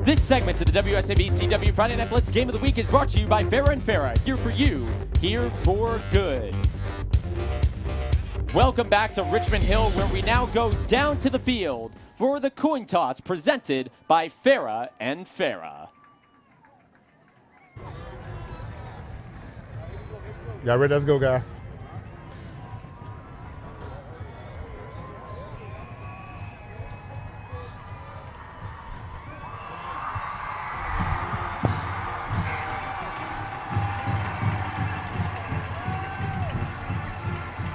This segment of the WSAB-CW Friday Night Blitz Game of the Week is brought to you by Farah & Farah. Here for you, here for good. Welcome back to Richmond Hill, where we now go down to the field for the coin toss presented by Farah & Farah. Y'all ready? Let's go, guys.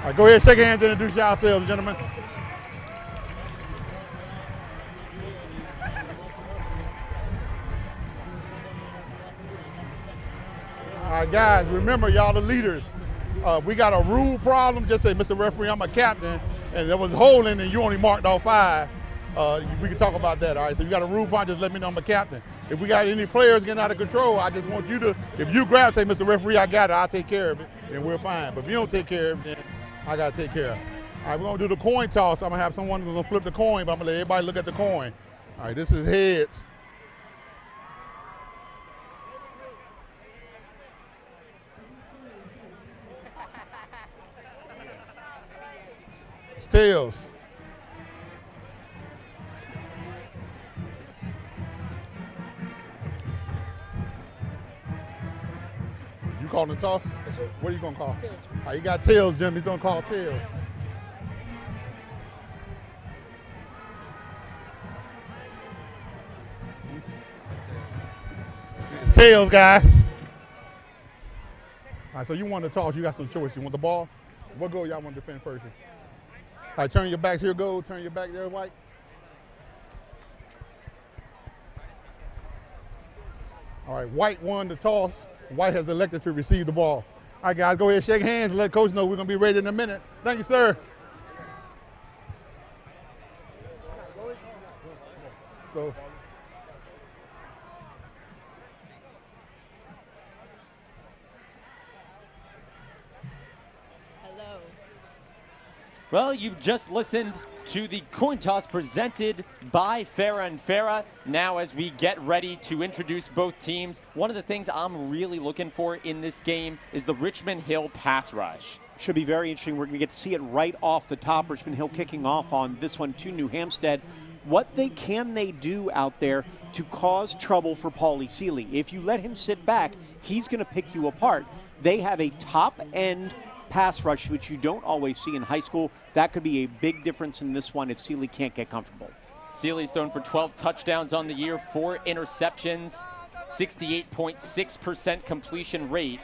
All right, go ahead, shake hands, introduce yourselves, gentlemen. All right, guys, remember, y'all the leaders. We got a rule problem. Just say, Mr. Referee, I'm a captain, and there was holding, and you only marked off 5. We can talk about that, all right? So you got a rule problem, just let me know I'm a captain. If we got any players getting out of control, I just want you to, if you grab, say, Mr. Referee, I got it, I'll take care of it, and we're fine. But if you don't take care of it, then I got to take care of it. All right, we're going to do the coin toss. I'm going to have someone who's going to flip the coin, but I'm going to let everybody look at the coin. All right, this is heads. It's tails. You calling the toss? Yes, sir. What are you going to call? Tails. All right, you got tails, Jim. He's going to call tails. It's tails, guys. All right, so you want to toss. You got some choice. You want the ball? What goal y'all want to defend first? All right, turn your backs here, goal. Turn your back there, White. All right, White won the toss. White has elected to receive the ball. All right, guys, go ahead, shake hands, and let Coach know we're going to be ready in a minute. Thank you, sir. So, Hello. Well, you've just listened to the coin toss presented by Farah & Farah. Now, as we get ready to introduce both teams, one of the things I'm really looking for in this game is the Richmond Hill pass rush. Should be very interesting. We're going to get to see it right off the top. Richmond Hill kicking off on this one to New Hampstead. What can they do out there to cause trouble for Paulie Seeley? If you let him sit back, he's going to pick you apart. They have a top-end pass rush, which you don't always see in high school. That could be a big difference in this one if Seeley can't get comfortable. Seeley's thrown for 12 touchdowns on the year, 4 interceptions, 68.6% completion rate.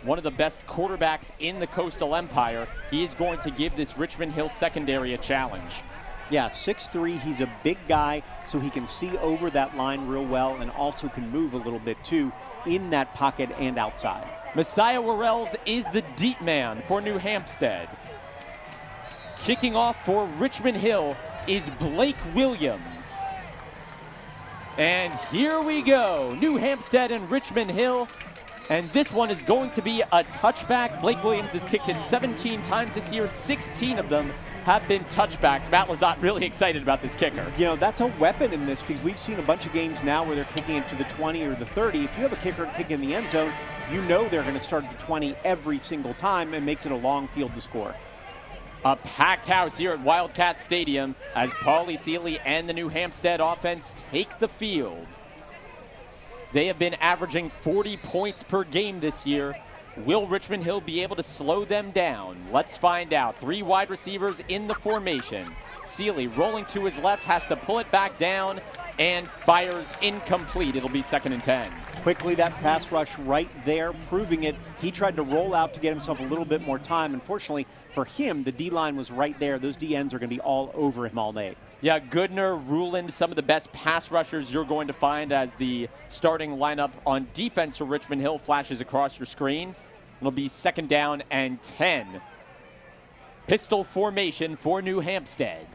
One of the best quarterbacks in the Coastal Empire. He is going to give this Richmond Hill secondary a challenge. Yeah, 6'3", he's a big guy, so he can see over that line real well and also can move a little bit too in that pocket and outside. Messiah Worrells is the deep man for New Hampstead. Kicking off for Richmond Hill is Blake Williams. And here we go, New Hampstead and Richmond Hill. And this one is going to be a touchback. Blake Williams has kicked it 17 times this year. 16 of them have been touchbacks. Matt Lazat really excited about this kicker. You know, that's a weapon in this because we've seen a bunch of games now where they're kicking it to the 20 or the 30. If you have a kicker kicking in the end zone, you know they're going to start at the 20 every single time and makes it a long field to score. A packed house here at Wildcat Stadium as Paulie Seeley and the New Hampstead offense take the field. They have been averaging 40 points per game this year. Will Richmond Hill be able to slow them down? Let's find out. 3 wide receivers in the formation. Seeley rolling to his left, has to pull it back down and fires incomplete. It'll be 2nd and 10. Quickly, that pass rush right there, proving it. He tried to roll out to get himself a little bit more time. Unfortunately for him, the D-line was right there. Those D-ends are going to be all over him all day. Yeah, Goodner, Ruland, some of the best pass rushers you're going to find as the starting lineup on defense for Richmond Hill flashes across your screen. It'll be 2nd down and 10. Pistol formation for New Hampstead.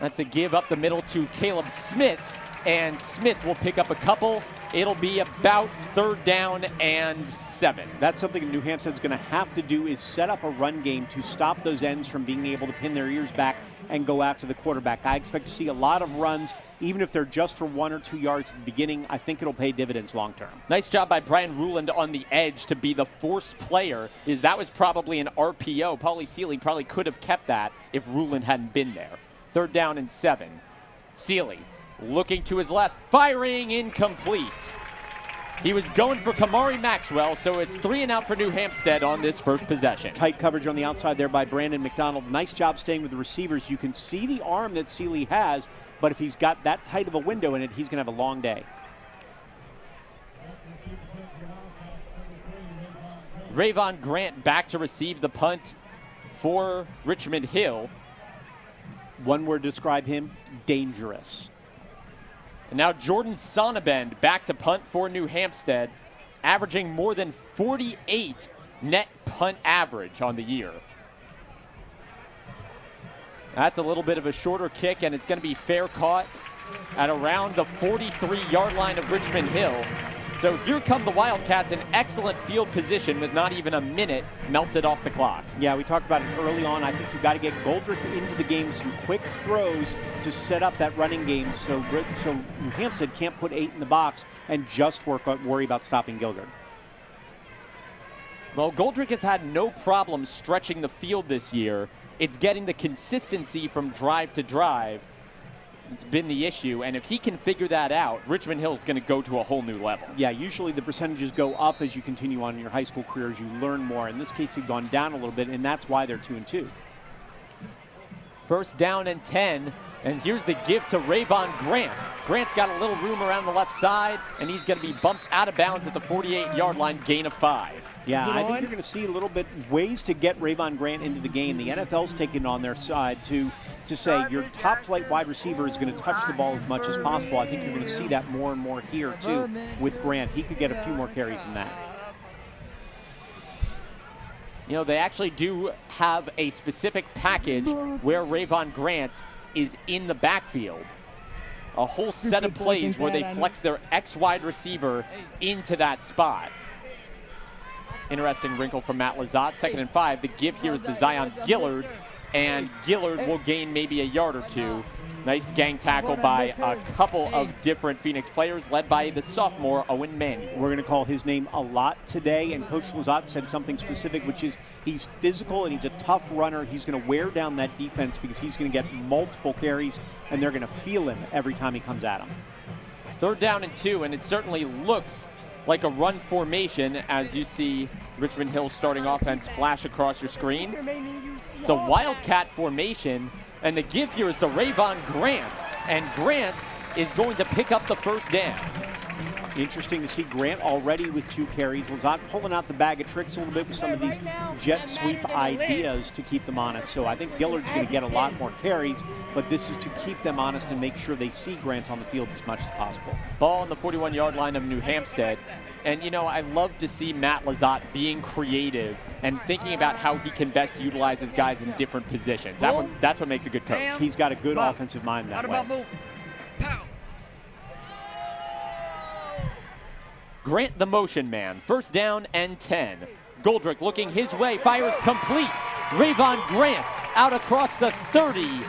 That's a give up the middle to Caleb Smith, and Smith will pick up a couple It'll be about 3rd down and 7. That's something New Hampstead's going to have to do, is set up a run game to stop those ends from being able to pin their ears back and go after the quarterback. I expect to see a lot of runs, even if they're just for 1 or 2 yards at the beginning. I think it'll pay dividends long term. Nice job by Brian Ruland on the edge to be the force player. That was probably an RPO. Paulie Seeley probably could have kept that if Ruland hadn't been there. 3rd down and 7. Seeley looking to his left, firing, incomplete. He was going for Kamari Maxwell, so it's 3 and out for New Hampstead on this first possession. Tight coverage on the outside there by Brandon McDonald. Nice job staying with the receivers. You can see the arm that Seeley has, but if he's got that tight of a window in it, he's going to have a long day. Rayvon Grant back to receive the punt for Richmond Hill. One word to describe him: dangerous. And now Jordan Sonnabend back to punt for New Hampstead, averaging more than 48 net punt average on the year. That's a little bit of a shorter kick, and it's going to be fair caught at around the 43-yard line of Richmond Hill. So here come the Wildcats in excellent field position with not even a minute melted off the clock. Yeah, we talked about it early on. I think you've got to get Goldrick into the game, some quick throws to set up that running game so New Hampstead can't put 8 in the box and just worry about stopping Gilgard. Well, Goldrick has had no problem stretching the field this year. It's getting the consistency from drive to drive. It's been the issue, and if he can figure that out, Richmond Hill is going to go to a whole new level. Yeah, usually the percentages go up as you continue on in your high school career, as you learn more. In this case, they've gone down a little bit, and that's why they're 2-2. 1st down and 10, and here's the give to Rayvon Grant. Grant's got a little room around the left side, and he's going to be bumped out of bounds at the 48-yard line, gain of 5. Yeah, I think you're going to see a little bit ways to get Rayvon Grant into the game. The NFL's taken on their side to say your top flight wide receiver is going to touch the ball as much as possible. I think you're going to see that more and more here, too, with Grant. He could get a few more carries than that. You know, they actually do have a specific package where Rayvon Grant is in the backfield. A whole set of plays where they flex their X wide receiver into that spot. Interesting wrinkle from Matt Lazat. 2nd and 5. The give here is to Zion Gillard, and Gillard will gain maybe a yard or 2. Nice gang tackle by a couple of different Phoenix players, led by the sophomore Owen Manuel. We're going to call his name a lot today, and Coach Lazat said something specific, which is he's physical and he's a tough runner. He's going to wear down that defense because he's going to get multiple carries, and they're going to feel him every time he comes at them. 3rd down and 2, and it certainly looks like a run formation as you see Richmond Hill starting offense flash across your screen. It's a Wildcat formation, and the give here is to Rayvon Grant, and Grant is going to pick up the 1st down. Interesting to see Grant already with 2 carries. Lazat pulling out the bag of tricks a little bit with some of these jet sweep ideas to keep them honest. So I think Gillard's going to get a lot more carries, but this is to keep them honest and make sure they see Grant on the field as much as possible. Ball on the 41-yard line of New Hampstead. And, you know, I love to see Matt Lazat being creative and thinking about how he can best utilize his guys in different positions. That's what makes a good coach. He's got a good offensive mind that way. Grant the motion man. 1st down and 10. Goldrick looking his way. Fires complete. Rayvon Grant out across the 30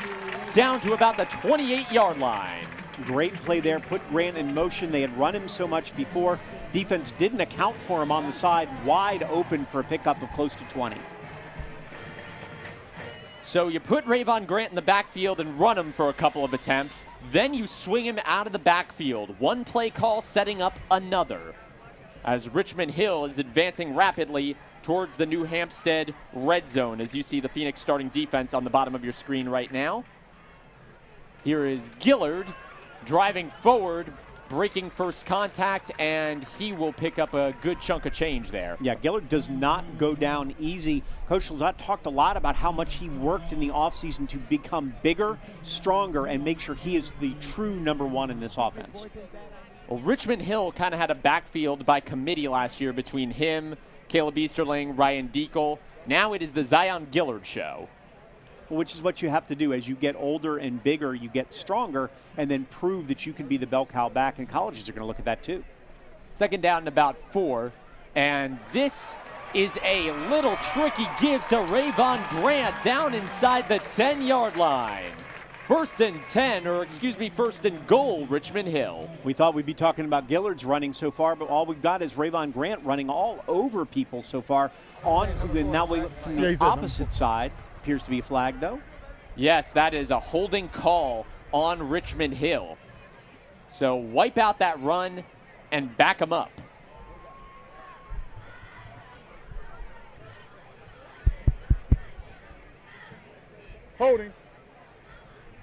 down to about the 28-yard line. Great play there. Put Grant in motion. They had run him so much before. Defense didn't account for him on the side. Wide open for a pickup of close to 20. So you put Rayvon Grant in the backfield and run him for a couple of attempts. Then you swing him out of the backfield. One play call setting up another. As Richmond Hill is advancing rapidly towards the New Hampstead red zone, as you see the Phoenix starting defense on the bottom of your screen right now. Here is Gillard driving forward, breaking first contact, and he will pick up a good chunk of change there. Yeah, Gillard does not go down easy. Coach Lazat talked a lot about how much he worked in the offseason to become bigger, stronger, and make sure he is the true number 1 in this offense. Well, Richmond Hill kind of had a backfield by committee last year between him, Caleb Easterling, Ryan Deacle. Now it is the Zion Gillard show. Which is what you have to do. As you get older and bigger, you get stronger, and then prove that you can be the bell cow back, and colleges are going to look at that too. Second down and about 4. And this is a little tricky give to Rayvon Grant down inside the 10-yard line. First and 10, or excuse me, first and goal, Richmond Hill. We thought we'd be talking about Gillard's running so far, but all we've got is Rayvon Grant running all over people so far. Now we look from the opposite side. Appears to be a flag, though. Yes, that is a holding call on Richmond Hill. So wipe out that run and back them up. Holding.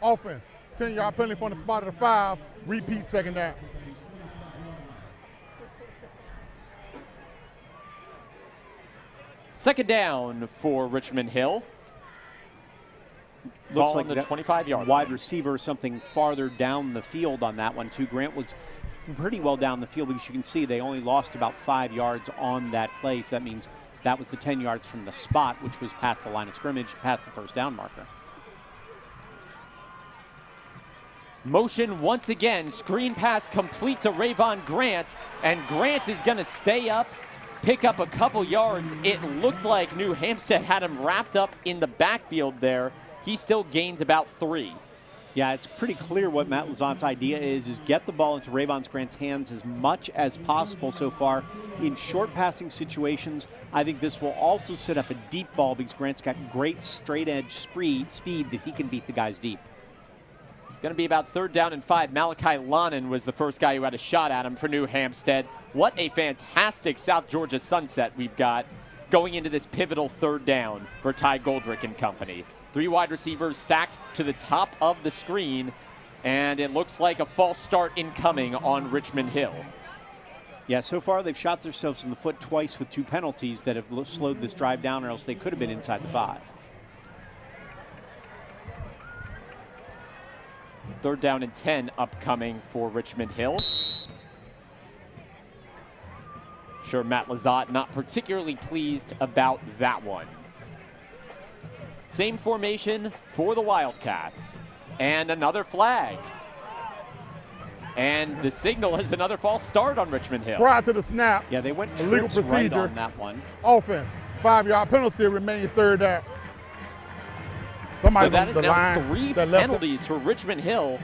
Offense. 10-yard penalty from the spot of the 5. Repeat second down. Second down for Richmond Hill. Looks Ball like on the 25-yard wide line. receiver something farther down the field on that one, too. Grant was pretty well down the field, because you can see they only lost about 5 yards on that play. So that means that was the 10 yards from the spot, which was past the line of scrimmage, past the first down marker. Motion once again, screen pass complete to Rayvon Grant, and Grant is going to stay up, pick up a couple yards. It looked like New Hampstead had him wrapped up in the backfield there. He still gains about 3. Yeah, it's pretty clear what Matt Lazant's idea is get the ball into Rayvon Grant's hands as much as possible so far. In short passing situations, I think this will also set up a deep ball, because Grant's got great straight edge speed that he can beat the guys deep. It's going to be about 3rd down and 5. Malachi Lonan was the first guy who had a shot at him for New Hampstead. What a fantastic South Georgia sunset we've got going into this pivotal 3rd down for Ty Goldrick and company. 3 wide receivers stacked to the top of the screen, and it looks like a false start incoming on Richmond Hill. Yeah, so far they've shot themselves in the foot twice with 2 penalties that have slowed this drive down, or else they could have been inside the 5. 3rd down and 10 upcoming for Richmond Hill. Sure, Matt Lazat not particularly pleased about that one. Same formation for the Wildcats. And another flag. And the signal is another false start on Richmond Hill. Prior to the snap, Yeah, they went illegal trips right procedure. on that one. Offense. 5-yard penalty, remains 3rd down. So Somebody's that on is the now line 3 that left it. penalties for Richmond Hill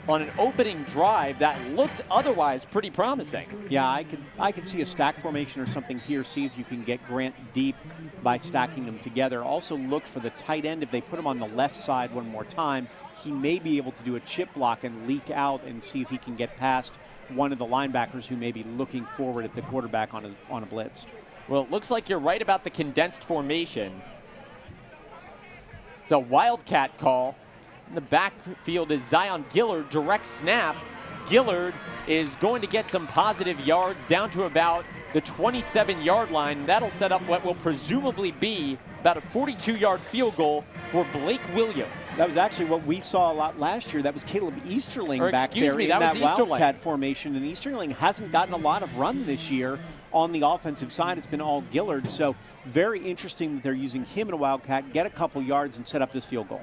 on an opening drive that looked otherwise pretty promising. Yeah, I could see a stack formation or something here. See if you can get Grant deep by stacking them together. Also look for the tight end. If they put him on the left side one more time, he may be able to do a chip block and leak out and see if he can get past one of the linebackers who may be looking forward at the quarterback on a blitz. Well, it looks like you're right about the condensed formation. It's a Wildcat call. In the backfield is Zion Gillard, direct snap. Gillard is going to get some positive yards down to about the 27-yard line. That'll set up what will presumably be about a 42-yard field goal for Blake Williams. That was actually what we saw a lot last year. That was Caleb Easterling back there in that Wildcat formation. And Easterling hasn't gotten a lot of run this year on the offensive side. It's been all Gillard. So very interesting that they're using him in a Wildcat, get a couple yards, and set up this field goal.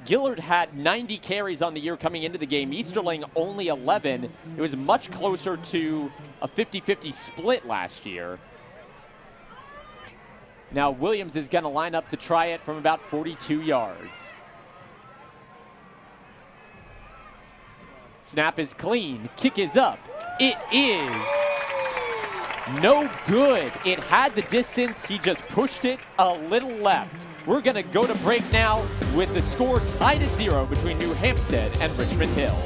Gillard had 90 carries on the year coming into the game. Easterling only 11. It was much closer to a 50-50 split last year. Now Williams is going to line up to try it from about 42 yards. Snap is clean. Kick is up. It is no good. It had the distance. He just pushed it a little left. We're going to go to break now with the score tied at 0 between New Hampstead and Richmond Hill.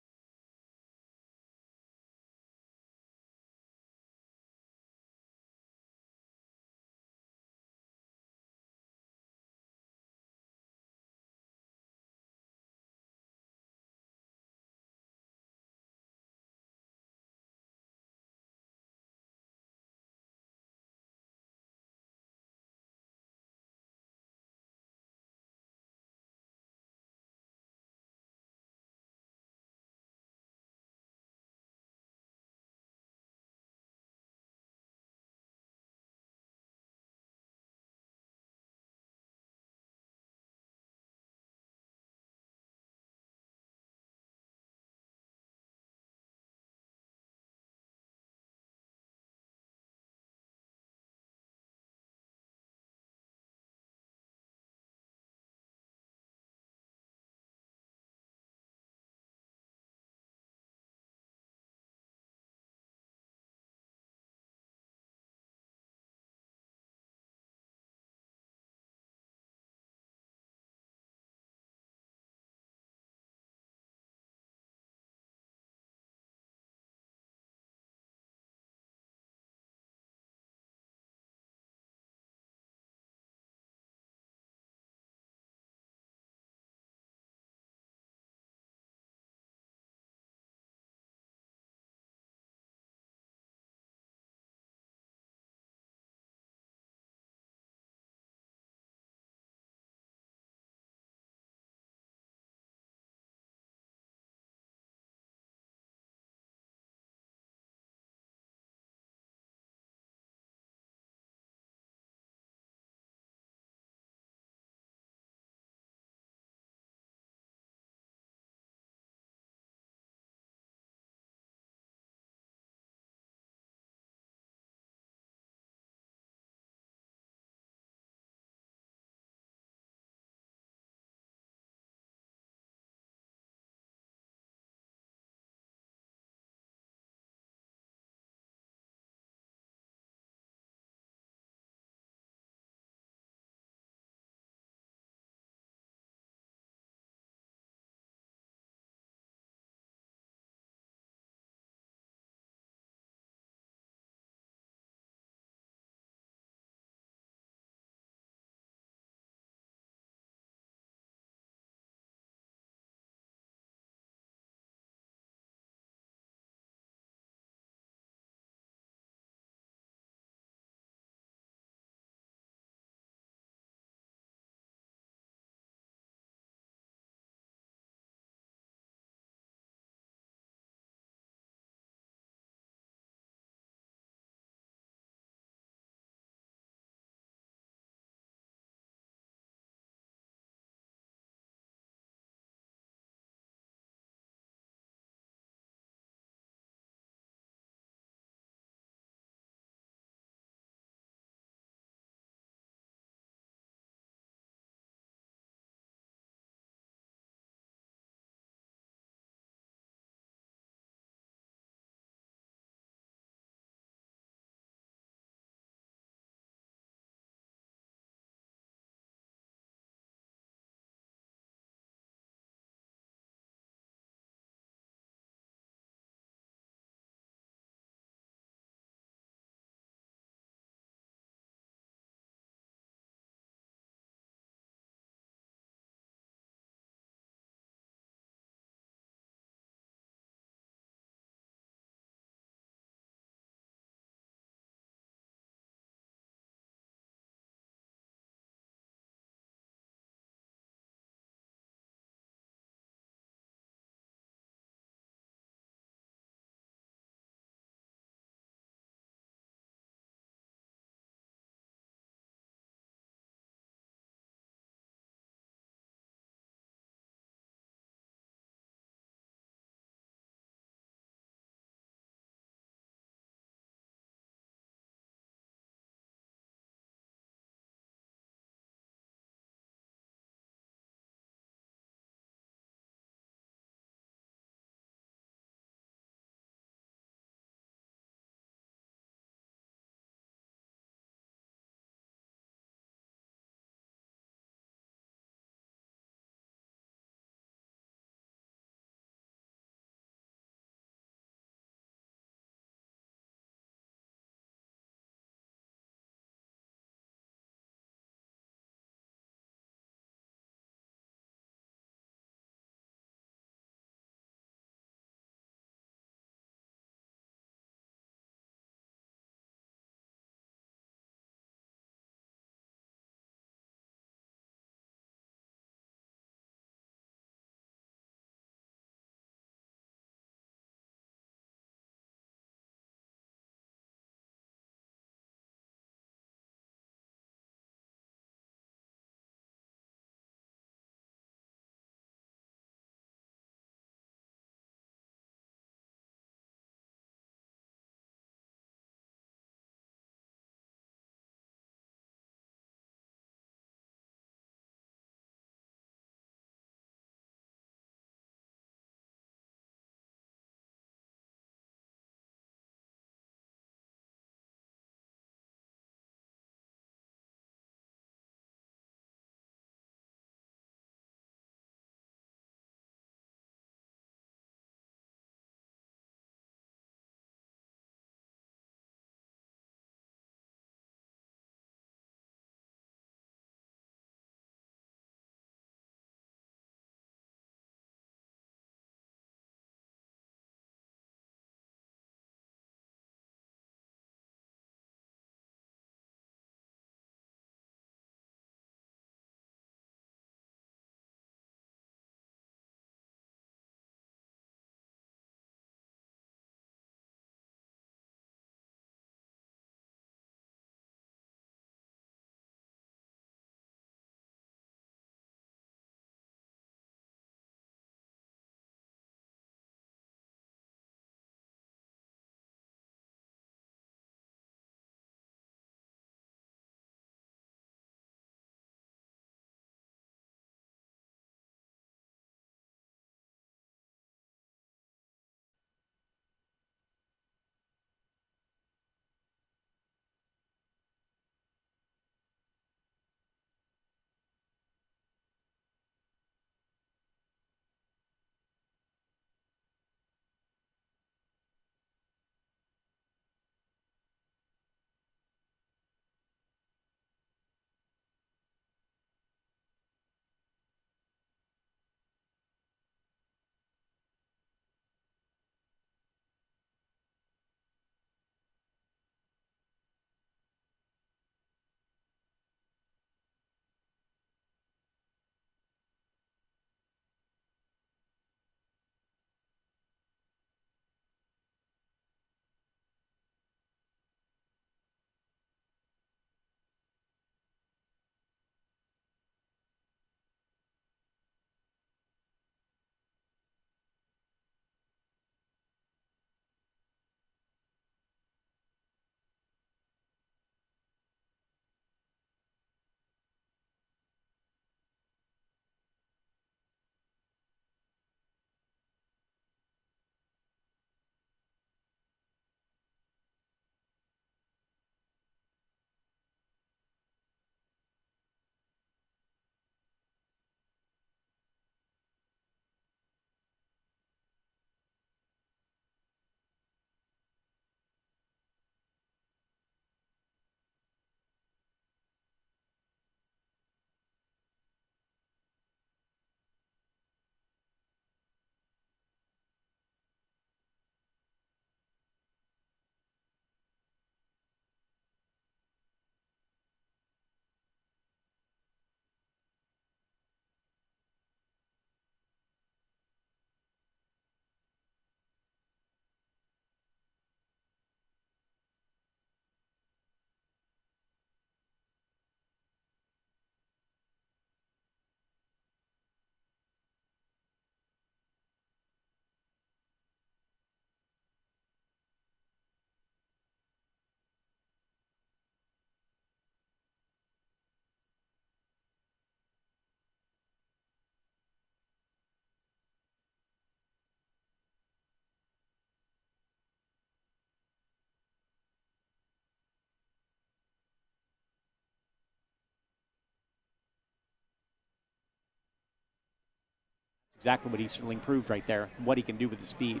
exactly what he certainly proved right there, what he can do with his speed.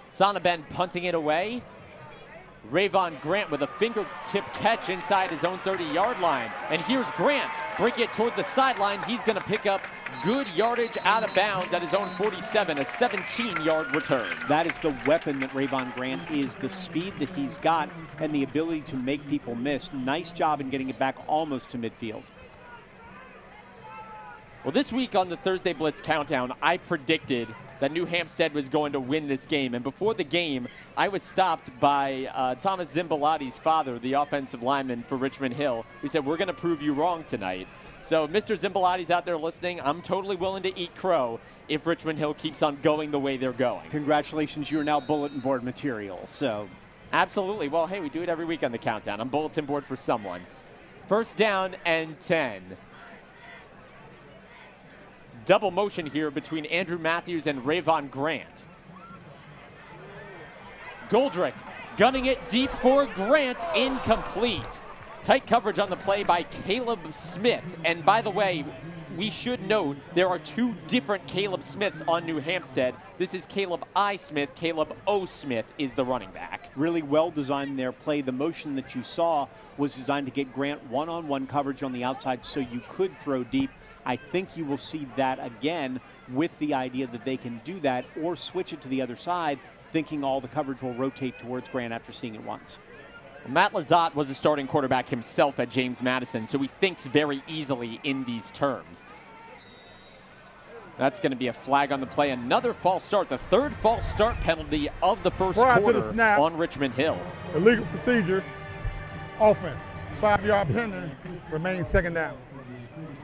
Sonneban punting it away. Rayvon Grant with a fingertip catch inside his own 30-yard line. And here's Grant, break it toward the sideline. He's going to pick up good yardage out of bounds at his own 47, a 17-yard return. That is the weapon that Rayvon Grant is, the speed that he's got and the ability to make people miss. Nice job in getting it back almost to midfield. Well, this week on the Thursday Blitz Countdown, I predicted that New Hampstead was going to win this game. And before the game, I was stopped by Thomas Zimbalati's father, the offensive lineman for Richmond Hill, who said, we're going to prove you wrong tonight. So Mr. Zimbalati's out there listening. I'm totally willing to eat crow if Richmond Hill keeps on going the way they're going. Congratulations, you are now bulletin board material. So, absolutely. Well, hey, we do it every week on the Countdown. I'm bulletin board for someone. First down and 10. Double motion here between Andrew Matthews and Rayvon Grant. Goldrick gunning it deep for Grant, incomplete. Tight coverage on the play by Caleb Smith. And by the way, we should note there are two different Caleb Smiths on New Hampstead. This is Caleb I. Smith. Caleb O. Smith is the running back. Really well designed their play. The motion that you saw was designed to get Grant one-on-one coverage on the outside so you could throw deep. I think you will see that again with the idea that they can do that or switch it to the other side, thinking all the coverage will rotate towards Grant after seeing it once. Matt Lazat was a starting quarterback himself at James Madison, so he thinks very easily in these terms. That's going to be a flag on the play. Another false start, the third false start penalty of the first quarter on Richmond Hill. Illegal procedure, offense. 5-yard penalty, remains second down.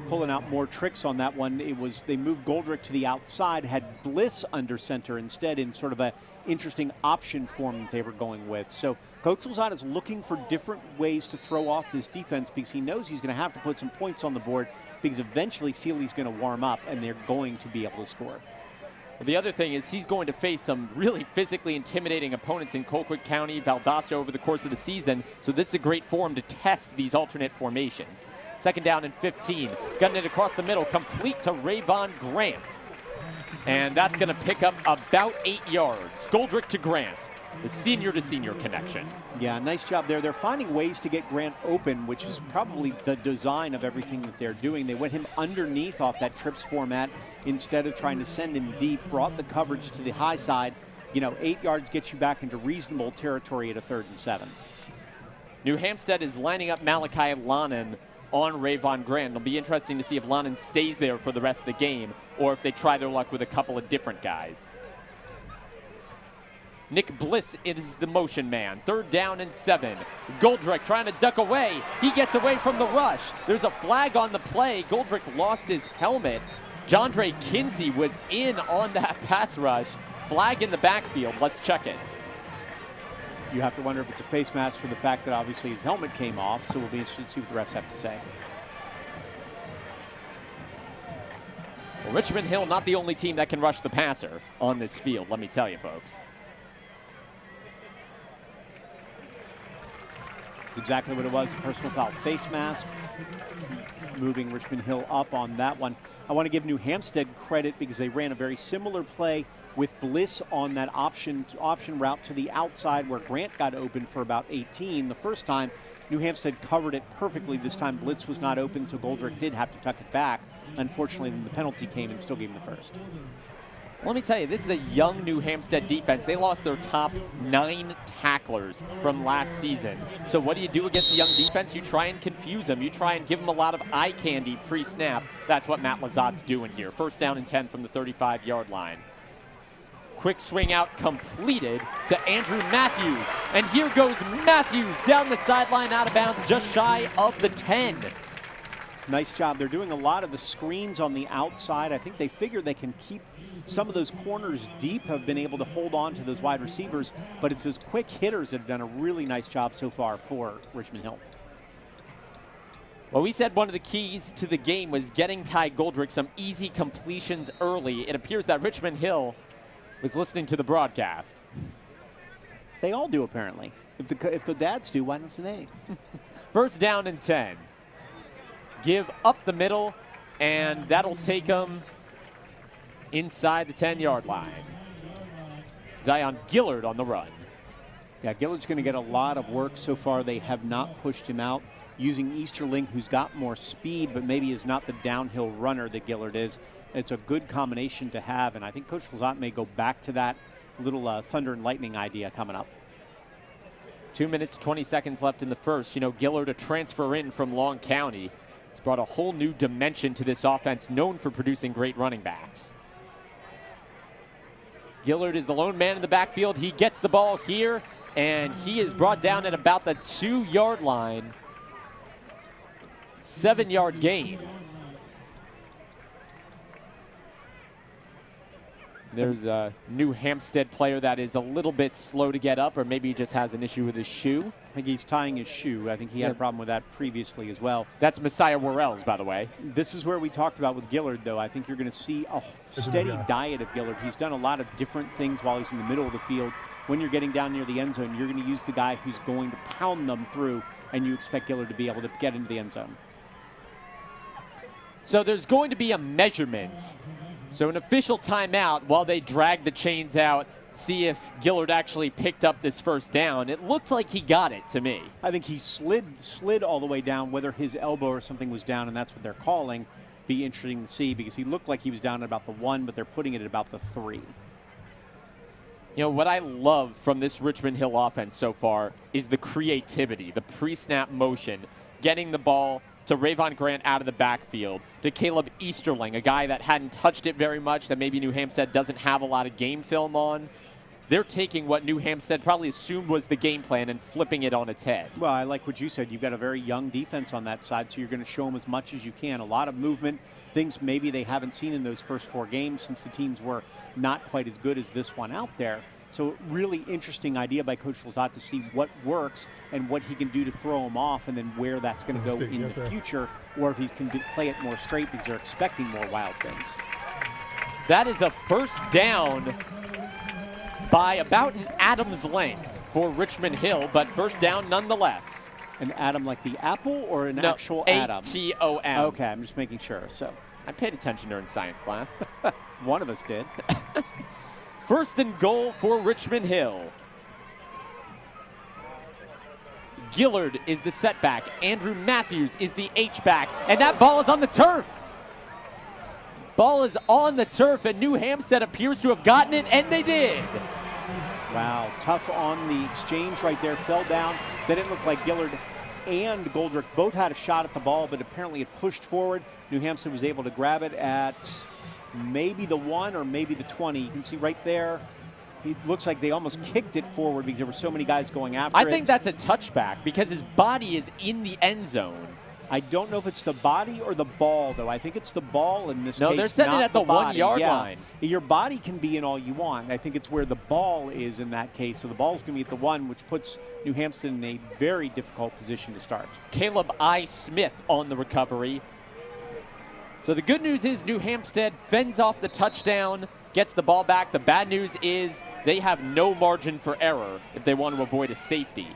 Pulling out more tricks on that one. They moved Goldrick to the outside, had Bliss under center instead in sort of a interesting option form that they were going with. So Coach Lazat is looking for different ways to throw off this defense because he knows he's going to have to put some points on the board because eventually Sealy's going to warm up and they're going to be able to score. The other thing is he's going to face some really physically intimidating opponents in Colquitt County, Valdosta over the course of the season, so this is a great forum to test these alternate formations. Second down and 15. Gunning it across the middle, complete to Rayvon Grant. And that's going to pick up about 8 yards. Goldrick to Grant, the senior-to-senior connection. Yeah, nice job there. They're finding ways to get Grant open, which is probably the design of everything that they're doing. They went him underneath off that trips format instead of trying to send him deep, brought the coverage to the high side. 8 yards gets you back into reasonable territory at a 3rd and 7. New Hampstead is lining up Malachi Lannon on Rayvon Grant. It'll be interesting to see if Lannon stays there for the rest of the game or if they try their luck with a couple of different guys. Nick Bliss is the motion man. 3rd down and 7. Goldrick trying to duck away. He gets away from the rush. There's a flag on the play. Goldrick lost his helmet. Jondre Kinsey was in on that pass rush. Flag in the backfield. Let's check it. You have to wonder if it's a face mask for the fact that obviously his helmet came off, so we'll be interested to see what the refs have to say. Well, Richmond Hill, not the only team that can rush the passer on this field, let me tell you, folks. That's exactly what it was, a personal foul face mask. Moving Richmond Hill up on that one. I want to give New Hampstead credit because they ran a very similar play with Bliss on that option route to the outside where Grant got open for about 18. The first time, New Hampstead covered it perfectly. This time, Blitz was not open, so Goldrick did have to tuck it back. Unfortunately, then the penalty came and still gave him the first. Let me tell you, this is a young New Hampstead defense. They lost their top 9 tacklers from last season. So what do you do against a young defense? You try and confuse them. You try and give them a lot of eye candy pre-snap. That's what Matt Lazat's doing here. 1st down and 10 from the 35-yard line. Quick swing out completed to Andrew Matthews. And here goes Matthews down the sideline out of bounds just shy of the 10. Nice job. They're doing a lot of the screens on the outside. I think they figure they can keep some of those corners deep, have been able to hold on to those wide receivers, but it's those quick hitters that have done a really nice job so far for Richmond Hill. Well, we said one of the keys to the game was getting Ty Goldrick some easy completions early. It appears that Richmond Hill was listening to the broadcast. They all do, apparently. If the dads do, why don't they? 1st down and 10. Give up the middle, and that'll take them inside the 10-yard line. Zion Gillard on the run. Yeah, Gillard's going to get a lot of work. So far, they have not pushed him out. Using Easterling, who's got more speed, but maybe is not the downhill runner that Gillard is. It's a good combination to have, and I think Coach Lazat may go back to that little thunder and lightning idea coming up. 2 minutes, 20 seconds left in the first. You know, Gillard, a transfer in from Long County, has brought a whole new dimension to this offense, known for producing great running backs. Gillard is the lone man in the backfield. He gets the ball here, and he is brought down at about the 2-yard line. 7-yard gain. There's a New Hampstead player that is a little bit slow to get up, or maybe he just has an issue with his shoe. I think he's tying his shoe. I think he had a problem with that previously as well. That's Messiah Worrells, by the way. This is where we talked about with Gillard, though. I think you're going to see a steady diet of Gillard. He's done a lot of different things while he's in the middle of the field. When you're getting down near the end zone, you're going to use the guy who's going to pound them through, and you expect Gillard to be able to get into the end zone. So there's going to be a measurement. So an official timeout while they drag the chains out, see if Gillard actually picked up this first down. It looked like he got it to me. I think he slid all the way down, whether his elbow or something was down, and that's what they're calling. Be interesting to see, because he looked like he was down at about the 1, but they're putting it at about the 3. You know, what I love from this Richmond Hill offense so far is the creativity, the pre-snap motion, getting the ball to Rayvon Grant out of the backfield, to Caleb Easterling, a guy that hadn't touched it very much, that maybe New Hampstead doesn't have a lot of game film on. They're taking what New Hampstead probably assumed was the game plan and flipping it on its head. Well, I like what you said. You've got a very young defense on that side, so you're going to show them as much as you can. A lot of movement, things maybe they haven't seen in those first 4 games since the teams were not quite as good as this one out there. So really interesting idea by Coach Lazat to see what works and what he can do to throw them off, and then where that's going to go in the future, or if he can play it more straight because they're expecting more wild things. That is a first down by about an atom's length for Richmond Hill, but first down nonetheless. An atom like the apple, or an actual atom? A-T-O-M. Okay, I'm just making sure. So I paid attention during science class. One of us did. First and goal for Richmond Hill. Gillard is the setback. Andrew Matthews is the H-back. And that ball is on the turf. Ball is on the turf, and New Hampstead appears to have gotten it, and they did. Wow, tough on the exchange right there. Fell down. That didn't look like Gillard and Goldrick both had a shot at the ball, but apparently it pushed forward. New Hampstead was able to grab it at maybe the 1 or maybe the 20. You can see right there, it looks like they almost kicked it forward because there were so many guys going after it. I think that's a touchback because his body is in the end zone. I don't know if it's the body or the ball, though. I think it's the ball in this case. No, they're setting it at the 1-yard line. Your body can be in all you want. I think it's where the ball is in that case. So the ball's going to be at the 1, which puts New Hampstead in a very difficult position to start. Caleb I. Smith on the recovery. So the good news is New Hampstead fends off the touchdown, gets the ball back. The bad news is they have no margin for error if they want to avoid a safety.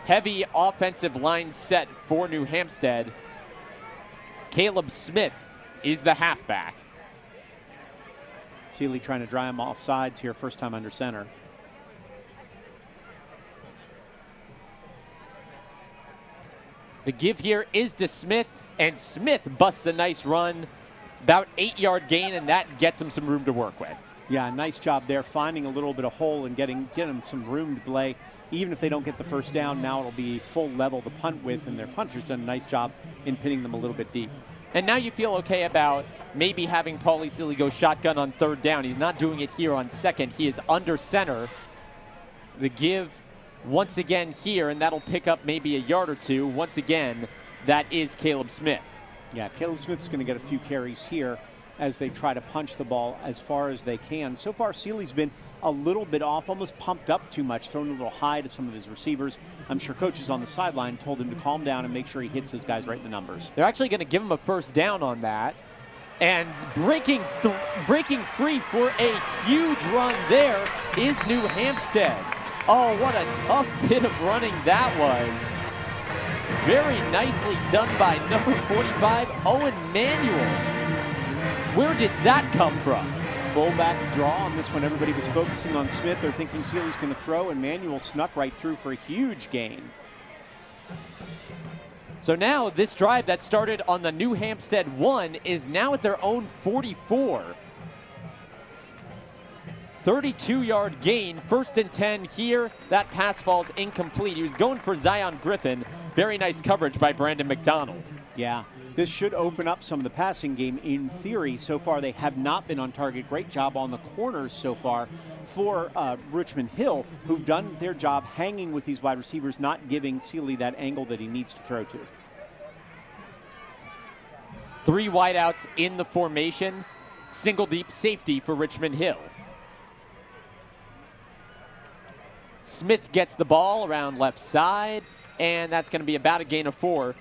Heavy offensive line set for New Hampstead. Caleb Smith is the halfback. Seeley trying to dry him off sides here, first time under center. The give here is to Smith, and Smith busts a nice run. About 8-yard gain, and that gets him some room to work with. Yeah, nice job there, finding a little bit of hole and getting him some room to play. Even if they don't get the first down, now it'll be full level to punt with, and their punter's done a nice job in pinning them a little bit deep. And now you feel okay about maybe having Paulie Seeley go shotgun on 3rd down. He's not doing it here on 2nd. He is under center. The give once again here, and that'll pick up maybe a yard or 2. Once again, that is Caleb Smith. Yeah, Caleb Smith's going to get a few carries here as they try to punch the ball as far as they can. So far, Seeley's been a little bit off, almost pumped up too much, thrown a little high to some of his receivers. I'm sure coaches on the sideline told him to calm down and make sure he hits those guys right in the numbers. They're actually going to give him a first down on that. And breaking free for a huge run there is New Hampstead. Oh, what a tough bit of running that was. Very nicely done by number 45, Owen Manuel. Where did that come from? Fullback draw on this one. Everybody was focusing on Smith. They're thinking Sealy's going to throw, and Manuel snuck right through for a huge gain. So now this drive that started on the New Hampstead 1 is now at their own 44. 32-yard gain, 1st and 10 here. That pass falls incomplete. He was going for Zion Griffin. Very nice coverage by Brandon McDonald. Yeah, this should open up some of the passing game in theory. So far, they have not been on target. Great job on the corners so far for Richmond Hill, who've done their job hanging with these wide receivers, not giving Sealy that angle that he needs to throw to. 3 wideouts in the formation. Single deep safety for Richmond Hill. Smith gets the ball around left side, and that's going to be about a gain of 4.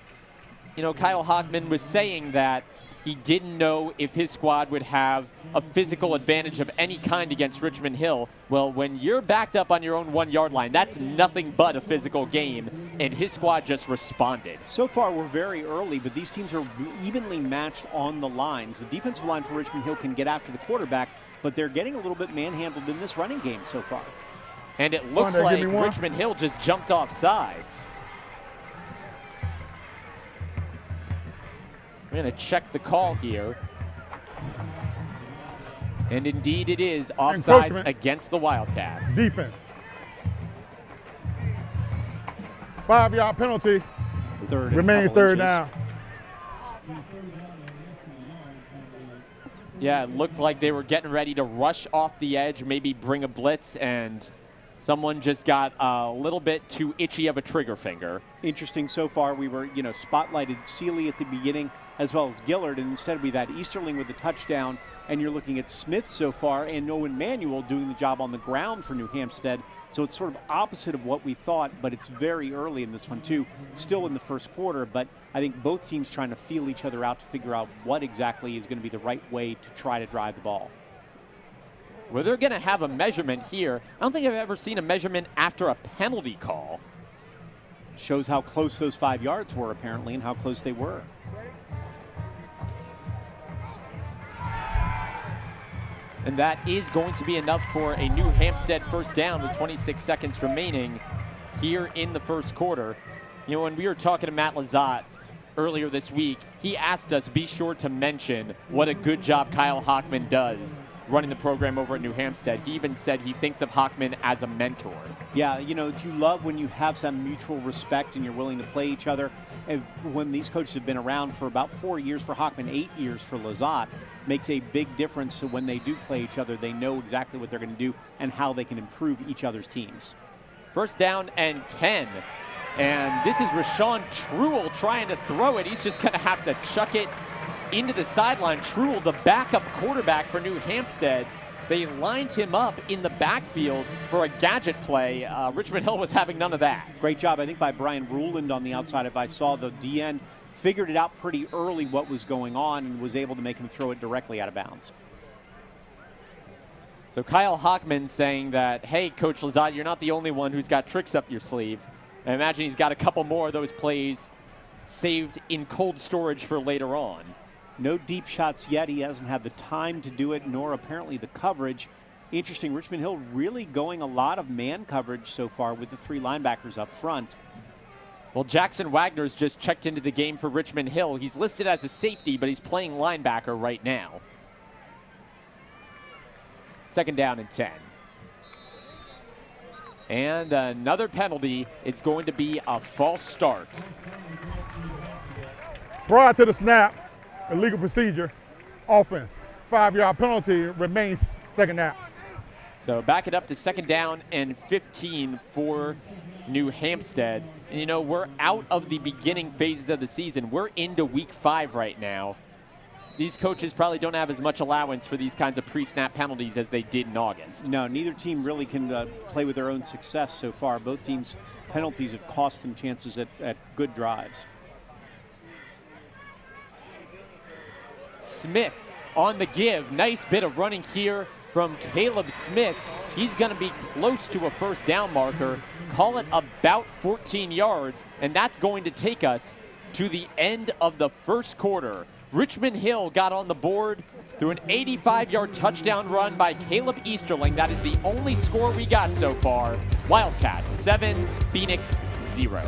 You know, Kyle Hockman was saying that he didn't know if his squad would have a physical advantage of any kind against Richmond Hill. Well, when you're backed up on your own 1-yard line, that's nothing but a physical game, and his squad just responded. So far, we're very early, but these teams are evenly matched on the lines. The defensive line for Richmond Hill can get after the quarterback, but they're getting a little bit manhandled in this running game so far. And it looks like Richmond Hill just jumped off sides. We're going to check the call here. And indeed it is offsides against the Wildcats. Defense. 5-yard penalty. Remains third down. Yeah, it looked like they were getting ready to rush off the edge, maybe bring a blitz, and someone just got a little bit too itchy of a trigger finger. Interesting so far. We were, spotlighted Sealy at the beginning as well as Gillard, and instead we've had Easterling with the touchdown, and you're looking at Smith so far and Owen Manuel doing the job on the ground for New Hampstead. So it's sort of opposite of what we thought, but it's very early in this one too. Still in the first quarter, but I think both teams trying to feel each other out to figure out what exactly is going to be the right way to try to drive the ball. Well, they're going to have a measurement here. I don't think I've ever seen a measurement after a penalty call. Shows how close those 5 yards were, apparently, and how close they were. And that is going to be enough for a New Hampstead first down with 26 seconds remaining here in the first quarter. You know, when we were talking to Matt Lazat earlier this week, he asked us, be sure to mention what a good job Kyle Hockman does running the program over at New Hampstead. He even said he thinks of Hockman as a mentor. Yeah, you love when you have some mutual respect and you're willing to play each other. And when these coaches have been around for about 4 years for Hockman, 8 years for Lazat, makes a big difference. So when they do play each other, they know exactly what they're going to do and how they can improve each other's teams. First down and 10. And this is Rashawn Truel trying to throw it. He's just going to have to chuck it into the sideline. Truel, the backup quarterback for New Hampstead, they lined him up in the backfield for a gadget play. Richmond Hill was having none of that. Great job, I think, by Brian Ruland on the outside. If I saw the DN, figured it out pretty early what was going on and was able to make him throw it directly out of bounds. So Kyle Hockman saying that, hey, Coach Lazat, you're not the only one who's got tricks up your sleeve. I imagine he's got a couple more of those plays saved in cold storage for later on. No deep shots yet. He hasn't had the time to do it, nor apparently the coverage. Interesting, Richmond Hill really going a lot of man coverage so far with the 3 linebackers up front. Well, Jackson Wagner's just checked into the game for Richmond Hill. He's listed as a safety, but he's playing linebacker right now. Second down and 10. And another penalty. It's going to be a false start. Prior to the snap, illegal procedure, offense. 5-yard penalty, remains second down. So back it up to second down and 15 for New Hampstead. And we're out of the beginning phases of the season. We're into week 5 right now. These coaches probably don't have as much allowance for these kinds of pre-snap penalties as they did in August. No, neither team really can play with their own success so far. Both teams' penalties have cost them chances at good drives. Smith on the give. Nice bit of running here from Caleb Smith. He's going to be close to a first down marker. Call it about 14 yards, and that's going to take us to the end of the first quarter. Richmond Hill got on the board through an 85-yard touchdown run by Caleb Easterling. That is the only score we got so far. Wildcats 7, Phoenix 0.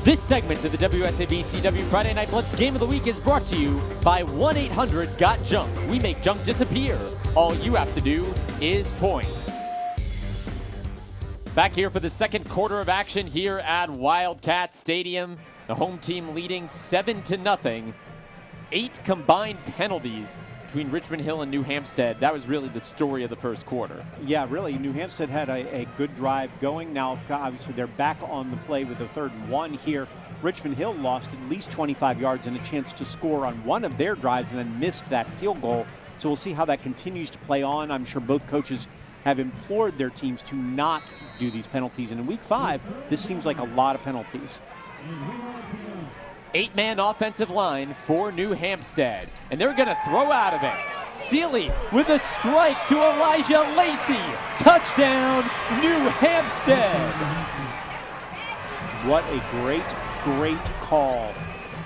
This segment of the WSAB-CW Friday Night Blitz Game of the Week is brought to you by 1-800-GOT-JUNK. We make junk disappear. All you have to do is point. Back here for the second quarter of action here at Wildcat Stadium. The home team leading 7-0. 8 combined penalties between Richmond Hill and New Hampstead. That was really the story of the first quarter. Yeah, really. New Hampstead had a good drive going. Now, obviously, they're back on the play with a 3rd and 1 here. Richmond Hill lost at least 25 yards and a chance to score on one of their drives and then missed that field goal. So we'll see how that continues to play on. I'm sure both coaches have implored their teams to not do these penalties. And in week 5, this seems like a lot of penalties. 8-man offensive line for New Hampstead. And they're going to throw out of it. Seeley with a strike to Elijah Lacey. Touchdown, New Hampstead. What a great call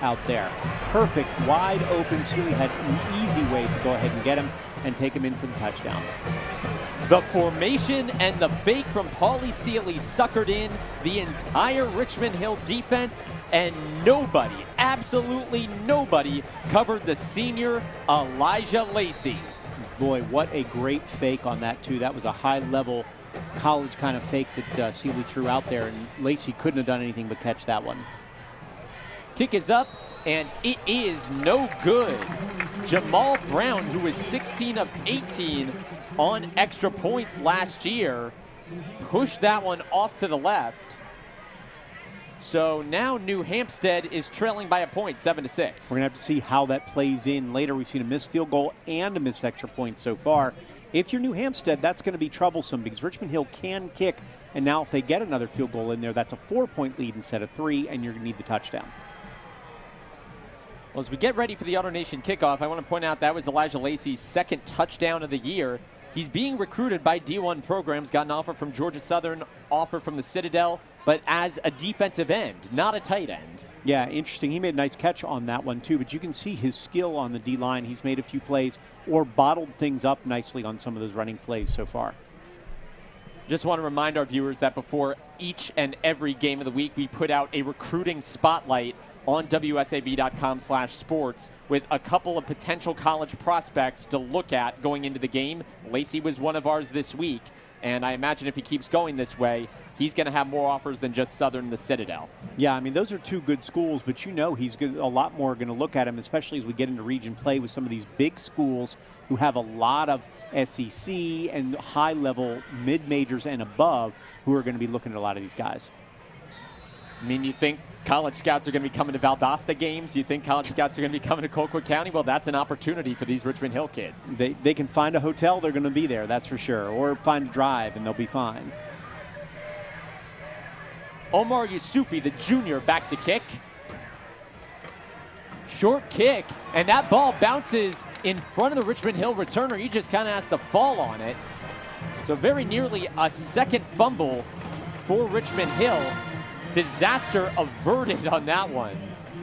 out there. Perfect, wide open. Seeley had an easy way to go ahead and get him and take him in for the touchdown. The formation and the fake from Paulie Seeley suckered in the entire Richmond Hill defense, and nobody, absolutely nobody, covered the senior Elijah Lacey. Boy, what a great fake on that, too. That was a high-level college kind of fake that Seeley threw out there, and Lacey couldn't have done anything but catch that one. Kick is up, and it is no good. Jamal Brown, who was 16 of 18 on extra points last year, pushed that one off to the left. So now New Hampstead is trailing by a point, 7-6. We're going to have to see how that plays in later. We've seen a missed field goal and a missed extra point so far. If you're New Hampstead, that's going to be troublesome because Richmond Hill can kick, and now if they get another field goal in there, that's a 4-point lead instead of 3, and you're going to need the touchdown. Well, as we get ready for the AutoNation kickoff, I want to point out that was Elijah Lacey's 2nd touchdown of the year. He's being recruited by D1 programs, got an offer from Georgia Southern, offer from the Citadel, but as a defensive end, not a tight end. Yeah, interesting. He made a nice catch on that one, too, but you can see his skill on the D-line. He's made a few plays or bottled things up nicely on some of those running plays so far. Just want to remind our viewers that before each and every game of the week, we put out a recruiting spotlight on WSAV.com/sports with a couple of potential college prospects to look at going into the game. Lacey was one of ours this week, and I imagine if he keeps going this way, he's going to have more offers than just Southern the Citadel. Yeah, I mean, those are two good schools, but you know he's a lot more going to look at him, especially as we get into region play with some of these big schools who have a lot of SEC and high-level mid-majors and above who are going to be looking at a lot of these guys. I mean, you think college scouts are going to be coming to Valdosta games? You think college scouts are going to be coming to Colquitt County? Well, that's an opportunity for these Richmond Hill kids. They can find a hotel, they're going to be there, that's for sure, or find a drive, and they'll be fine. Omar Yusufi, the junior, back to kick. Short kick, and that ball bounces in front of the Richmond Hill returner. He just kind of has to fall on it. So very nearly a second fumble for Richmond Hill. Disaster averted on that one.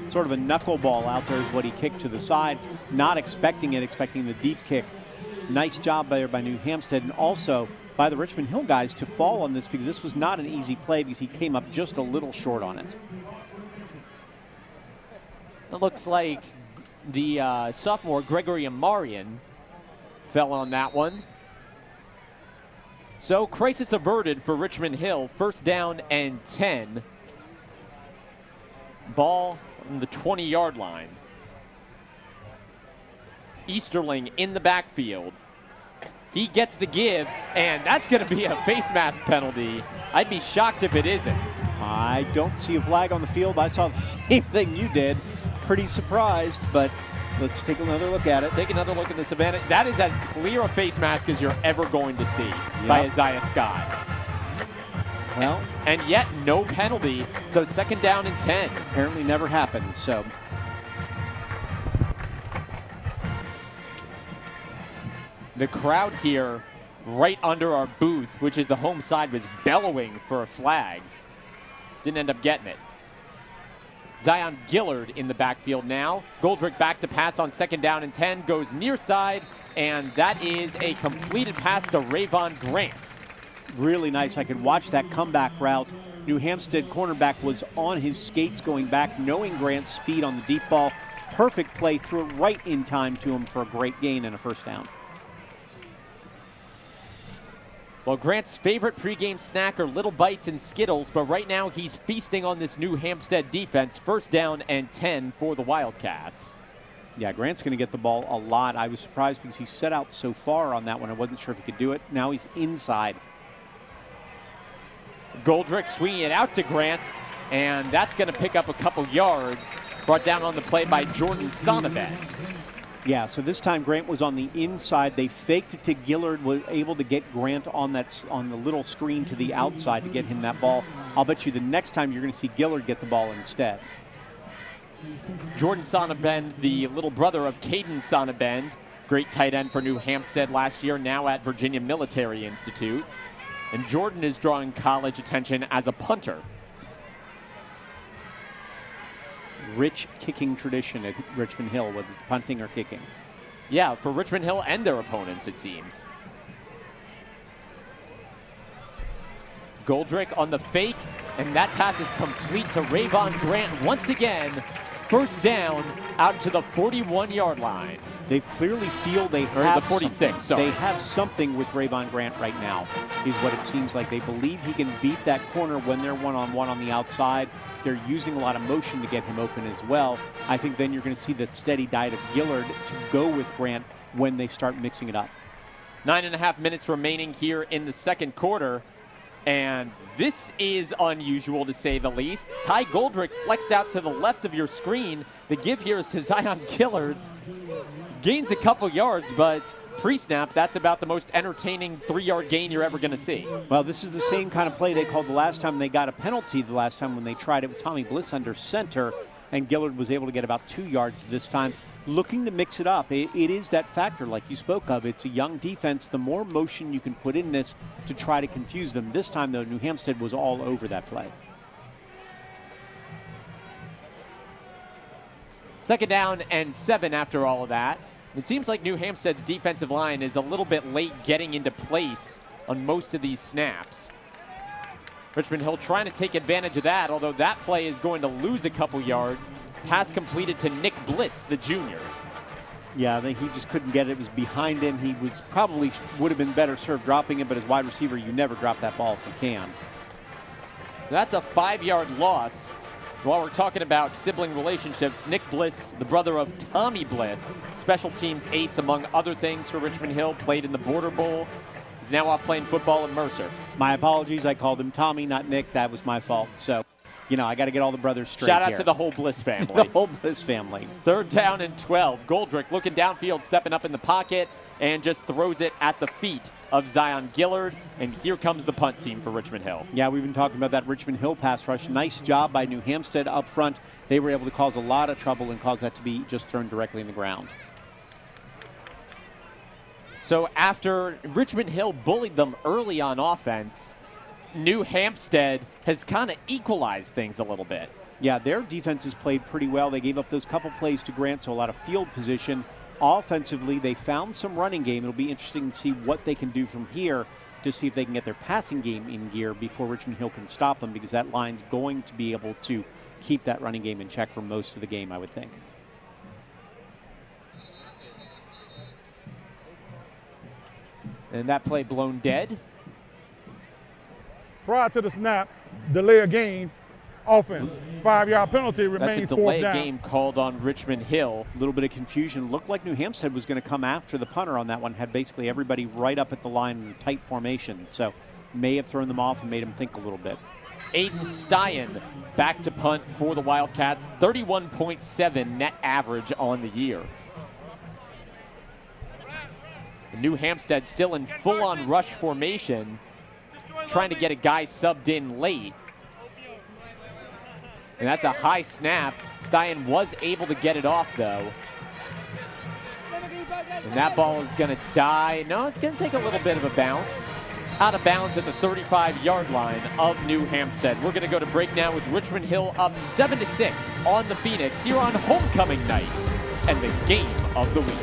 Sort of a knuckleball out there is what he kicked to the side. Not expecting it, expecting the deep kick. Nice job there by New Hampstead, and also by the Richmond Hill guys to fall on this, because this was not an easy play because he came up just a little short on it. It looks like the sophomore Gregory Amarian fell on that one. So crisis averted for Richmond Hill. First down and 10. Ball on the 20-yard line. Easterling in the backfield. He gets the give, and that's going to be a face mask penalty. I'd be shocked if it isn't. I don't see a flag on the field. I saw the same thing you did. Pretty surprised, but let's take another look at it. Take another look at the Savannah. That is as clear a face mask as you're ever going to see by Isaiah Scott. Well, and yet no penalty, so second down and 10. Apparently never happened, so. The crowd here right under our booth, which is the home side, was bellowing for a flag. Didn't end up getting it. Zion Gillard in the backfield now. Goldrick back to pass on second down and 10, goes near side, and that is a completed pass to Rayvon Grant. Really nice. I could watch that comeback route. New Hampstead cornerback was on his skates going back, knowing Grant's speed on the deep ball. Perfect play, threw it right in time to him for a great gain and a first down. Well, Grant's favorite pregame snack are Little Bites and Skittles, but right now he's feasting on this New Hampstead defense. First down and 10 for the Wildcats. Yeah, Grant's going to get the ball a lot. I was surprised because he set out so far on that one. I wasn't sure if he could do it. Now he's inside. Goldrick swinging it out to Grant, and that's going to pick up a couple yards. Brought down on the play by Jordan Sonnabend. Yeah, so this time Grant was on the inside. They faked it to Gillard, was able to get Grant on the little screen to the outside to get him that ball. I'll bet you the next time you're going to see Gillard get the ball instead. Jordan Sonnabend, the little brother of Caden Sonnabend, great tight end for New Hampstead last year, now at Virginia Military Institute. And Jordan is drawing college attention as a punter. Rich kicking tradition at Richmond Hill, whether it's punting or kicking. Yeah, for Richmond Hill and their opponents, it seems. Goldrick on the fake, and that pass is complete to Rayvon Grant once again. First down out to the 41-yard line. They clearly feel they have the 46. Sorry. They have something with Rayvon Grant right now, is what it seems like. They believe he can beat that corner when they're one-on-one on the outside. They're using a lot of motion to get him open as well. I think then you're going to see that steady diet of Gillard to go with Grant when they start mixing it up. 9.5 minutes remaining here in the second quarter. And this is unusual to say the least. Ty Goldrick flexed out to the left of your screen. The give here is to Zion Gillard. Gains a couple yards, but pre-snap, that's about the most entertaining 3-yard gain you're ever going to see. Well, this is the same kind of play they called the last time they got a penalty, the last time when they tried it with Tommy Bliss under center, and Gillard was able to get about 2 yards this time. Looking to mix it up. It is that factor like you spoke of. It's a young defense. The more motion you can put in this to try to confuse them. This time, though, New Hampstead was all over that play. Second down and 7 after all of that. It seems like New Hampstead's defensive line is a little bit late getting into place on most of these snaps. Richmond Hill trying to take advantage of that, although that play is going to lose a couple yards. Pass completed to Nick Bliss, the junior. Yeah, I think he just couldn't get it. It was behind him. He was probably would have been better served dropping it, but as wide receiver, you never drop that ball if you can. So that's a 5-yard loss. While we're talking about sibling relationships, Nick Bliss, the brother of Tommy Bliss, special teams ace among other things for Richmond Hill, played in the Border Bowl. He's now off playing football at Mercer. My apologies. I called him Tommy, not Nick. That was my fault. So, you know, I got to get all the brothers straight. Shout out here. to the whole Bliss family. The whole Bliss family. 3rd down and 12. Goldrick looking downfield, stepping up in the pocket, and just throws it at the feet of Zion Gillard. And here comes the punt team for Richmond Hill. Yeah, we've been talking about that Richmond Hill pass rush. Nice job by New Hampstead up front. They were able to cause a lot of trouble and cause that to be just thrown directly in the ground. So after Richmond Hill bullied them early on offense, New Hampstead has kind of equalized things a little bit. Yeah, their defense has played pretty well. They gave up those couple plays to Grant, so a lot of field position. Offensively, they found some running game. It'll be interesting to see what they can do from here to see if they can get their passing game in gear before Richmond Hill can stop them, because that line's going to be able to keep that running game in check for most of the game, I would think. And that play blown dead. Prior to the snap, delay of game, offense. 5-yard penalty remains 4th down. That's a delay game called on Richmond Hill. A little bit of confusion. Looked like New Hampstead was going to come after the punter on that one. Had basically everybody right up at the line in a tight formation. So may have thrown them off and made them think a little bit. Aiden Stein back to punt for the Wildcats. 31.7 net average on the year. New Hampstead still in full-on rush formation, trying to get a guy subbed in late. And that's a high snap. Stein was able to get it off, though. And that ball is going to die. No, it's going to take a little bit of a bounce. Out of bounds at the 35-yard line of New Hampstead. We're going to go to break now with Richmond Hill up 7-6 on the Phoenix here on homecoming night and the game of the week.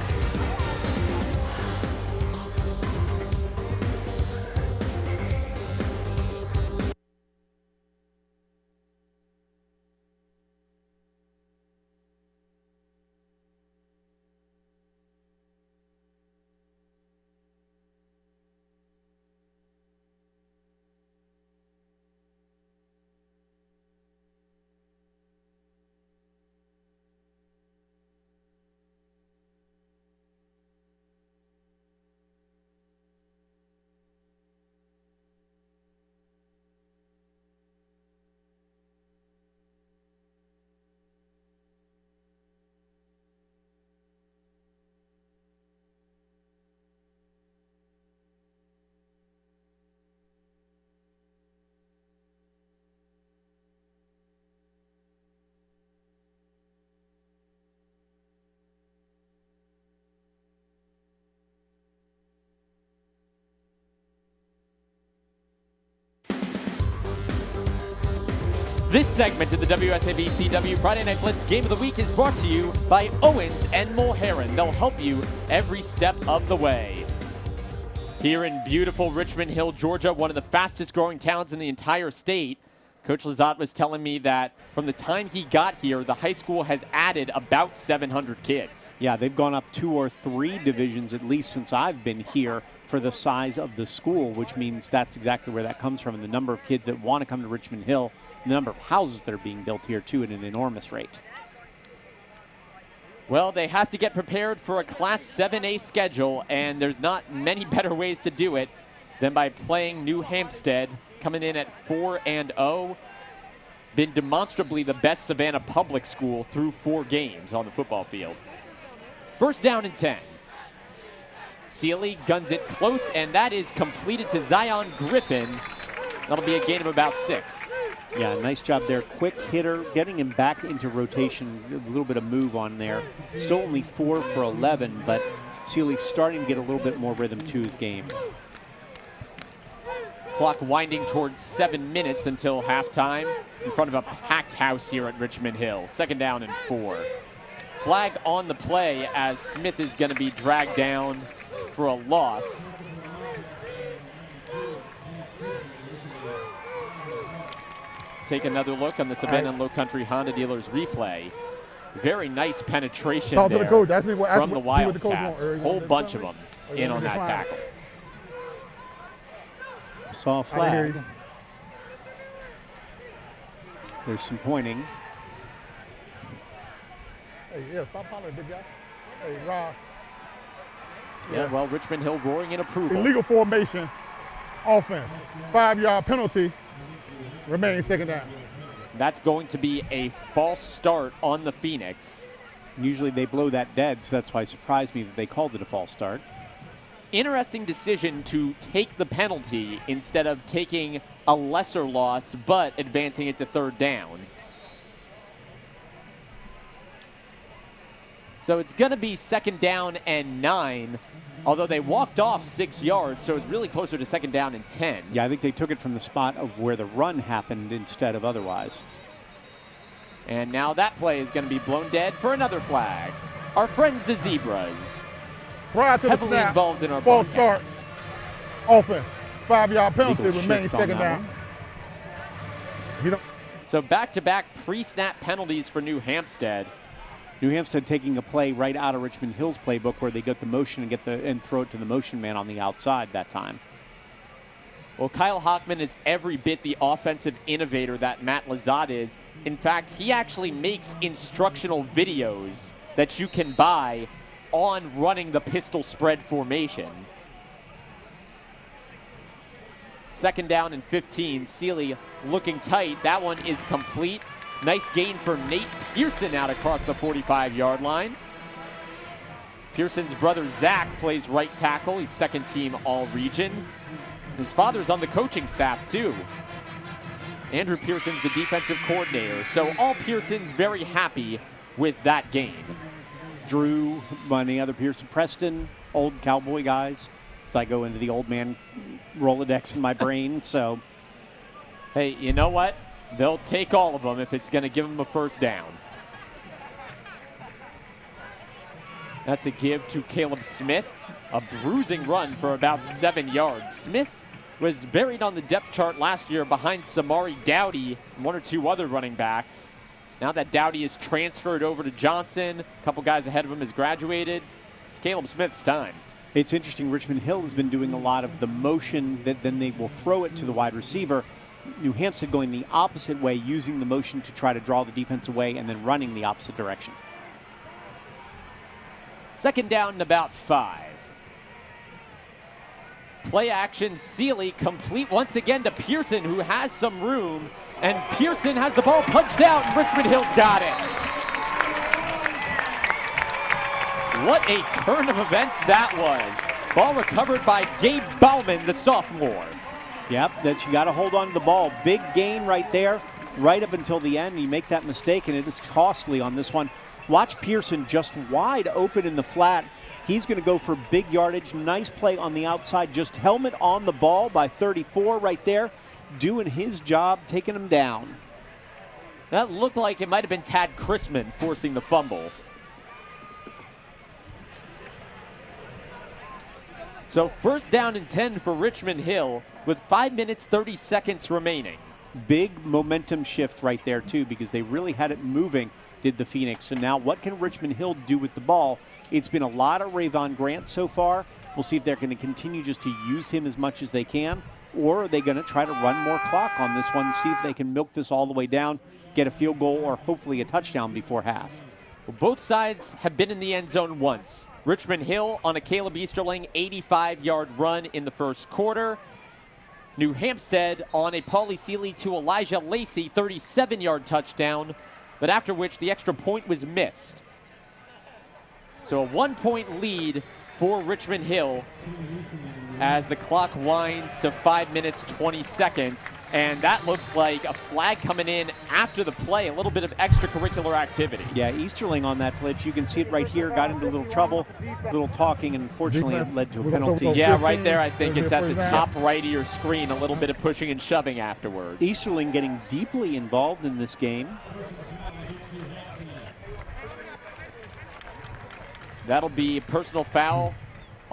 This segment of the WSAB-CW Friday Night Blitz Game of the Week is brought to you by Owens and Mulherron. They'll help you every step of the way. Here in beautiful Richmond Hill, Georgia, one of the fastest growing towns in the entire state, Coach Lizotte was telling me that from the time he got here, the high school has added about 700 kids. Yeah, they've gone up 2 or 3 divisions at least since I've been here for the size of the school, which means that's exactly where that comes from, and the number of kids that want to come to Richmond Hill, the number of houses that are being built here, too, at an enormous rate. Well, they have to get prepared for a Class 7A schedule, and there's not many better ways to do it than by playing New Hampstead, coming in at 4-0, been demonstrably the best Savannah public school through 4 games on the football field. First down and 10. Sealy guns it close, and that is completed to Zion Griffin. That'll be a gain of about 6. Yeah, nice job there. Quick hitter, getting him back into rotation, a little bit of move on there. Still only 4 for 11, but Sealy's starting to get a little bit more rhythm to his game. Clock winding towards 7 minutes until halftime in front of a packed house here at Richmond Hill. Second down and 4. Flag on the play as Smith is going to be dragged down for a loss. take another look on the Savannah and Low Country Honda Dealers replay. Very nice penetration Talk there to the coach. Ask me what, from the Wildcats. Whole bunch of them in on that tackle. Saw a flag. There's some pointing. Hey, yeah, stop hollering, big guy. Hey, Rob. Yeah, well, Richmond Hill roaring in approval. Illegal formation, offense. 5-yard penalty, remaining second down. That's going to be a false start on the Phoenix. Usually they blow that dead, so that's why it surprised me that they called it a false start. Interesting decision to take the penalty instead of taking a lesser loss, but advancing it to third down. So it's going to be second down and 9, although they walked off 6 yards, so it's really closer to second down and 10. Yeah, I think they took it from the spot of where the run happened instead of otherwise. And now that play is going to be blown dead for another flag. Our friends, the Zebras, Prior to the heavily snap, involved in our false broadcast. start, offense. 5-yard penalty, Legal remaining shift on second that down. one. You know, So back-to-back pre-snap penalties for New Hampstead. New Hampstead taking a play right out of Richmond Hill's playbook where they get the motion and throw it to the motion man on the outside that time. Well, Kyle Hockman is every bit the offensive innovator that Matt Lazat is. In fact, he actually makes instructional videos that you can buy on running the pistol spread formation. Second down and 15. Sealy looking tight. That one is complete. Nice gain for Nate Pearson out across the 45-yard line. Pearson's brother Zach plays right tackle. He's second team all-region. His father's on the coaching staff too. Andrew Pearson's the defensive coordinator. So all Pearsons very happy with that gain. Drew, any other Pearson, Preston, old Cowboy guys. As I go into the old man Rolodex in my brain, so. Hey, you know what? They'll take all of them if it's going to give them a first down. That's a give to Caleb Smith. A bruising run for about 7 yards. Smith was buried on the depth chart last year behind Samari Dowdy and one or two other running backs. Now that Dowdy is transferred over to Johnson, a couple guys ahead of him has graduated. It's Caleb Smith's time. It's interesting, Richmond Hill has been doing a lot of the motion that then they will throw it to the wide receiver. New Hampstead going the opposite way, using the motion to try to draw the defense away and then running the opposite direction. Second down and about 5. Play action, Sealy complete once again to Pearson, who has some room, and Pearson has the ball punched out, and Richmond Hill's got it. What a turn of events that was. Ball recovered by Gabe Bauman, the sophomore. Yep, that you got to hold on to the ball. Big gain right there, right up until the end. You make that mistake, and it is costly on this one. Watch Pearson just wide open in the flat. He's going to go for big yardage. Nice play on the outside. Just helmet on the ball by 34 right there, doing his job, taking him down. That looked like it might have been Tad Chrisman forcing the fumble. So first down and 10 for Richmond Hill with 5 minutes, 30 seconds remaining. Big momentum shift right there, too, because they really had it moving, did the Phoenix. So now what can Richmond Hill do with the ball? It's been a lot of Rayvon Grant so far. We'll see if they're going to continue just to use him as much as they can, or are they going to try to run more clock on this one, see if they can milk this all the way down, get a field goal, or hopefully a touchdown before half. Well, both sides have been in the end zone once. Richmond Hill on a Caleb Easterling 85-yard run in the first quarter. New Hampstead on a Paulie Sealy to Elijah Lacey 37-yard touchdown, but after which the extra point was missed. So a 1-point lead for Richmond Hill as the clock winds to 5 minutes, 20 seconds. And that looks like a flag coming in after the play, a little bit of extracurricular activity. Yeah, Easterling on that blitz, you can see it right here, got into a little trouble, a little talking, and unfortunately it led to a penalty. Yeah, right there, I think it's at the top right of your screen, a little bit of pushing and shoving afterwards. Easterling getting deeply involved in this game. That'll be a personal foul,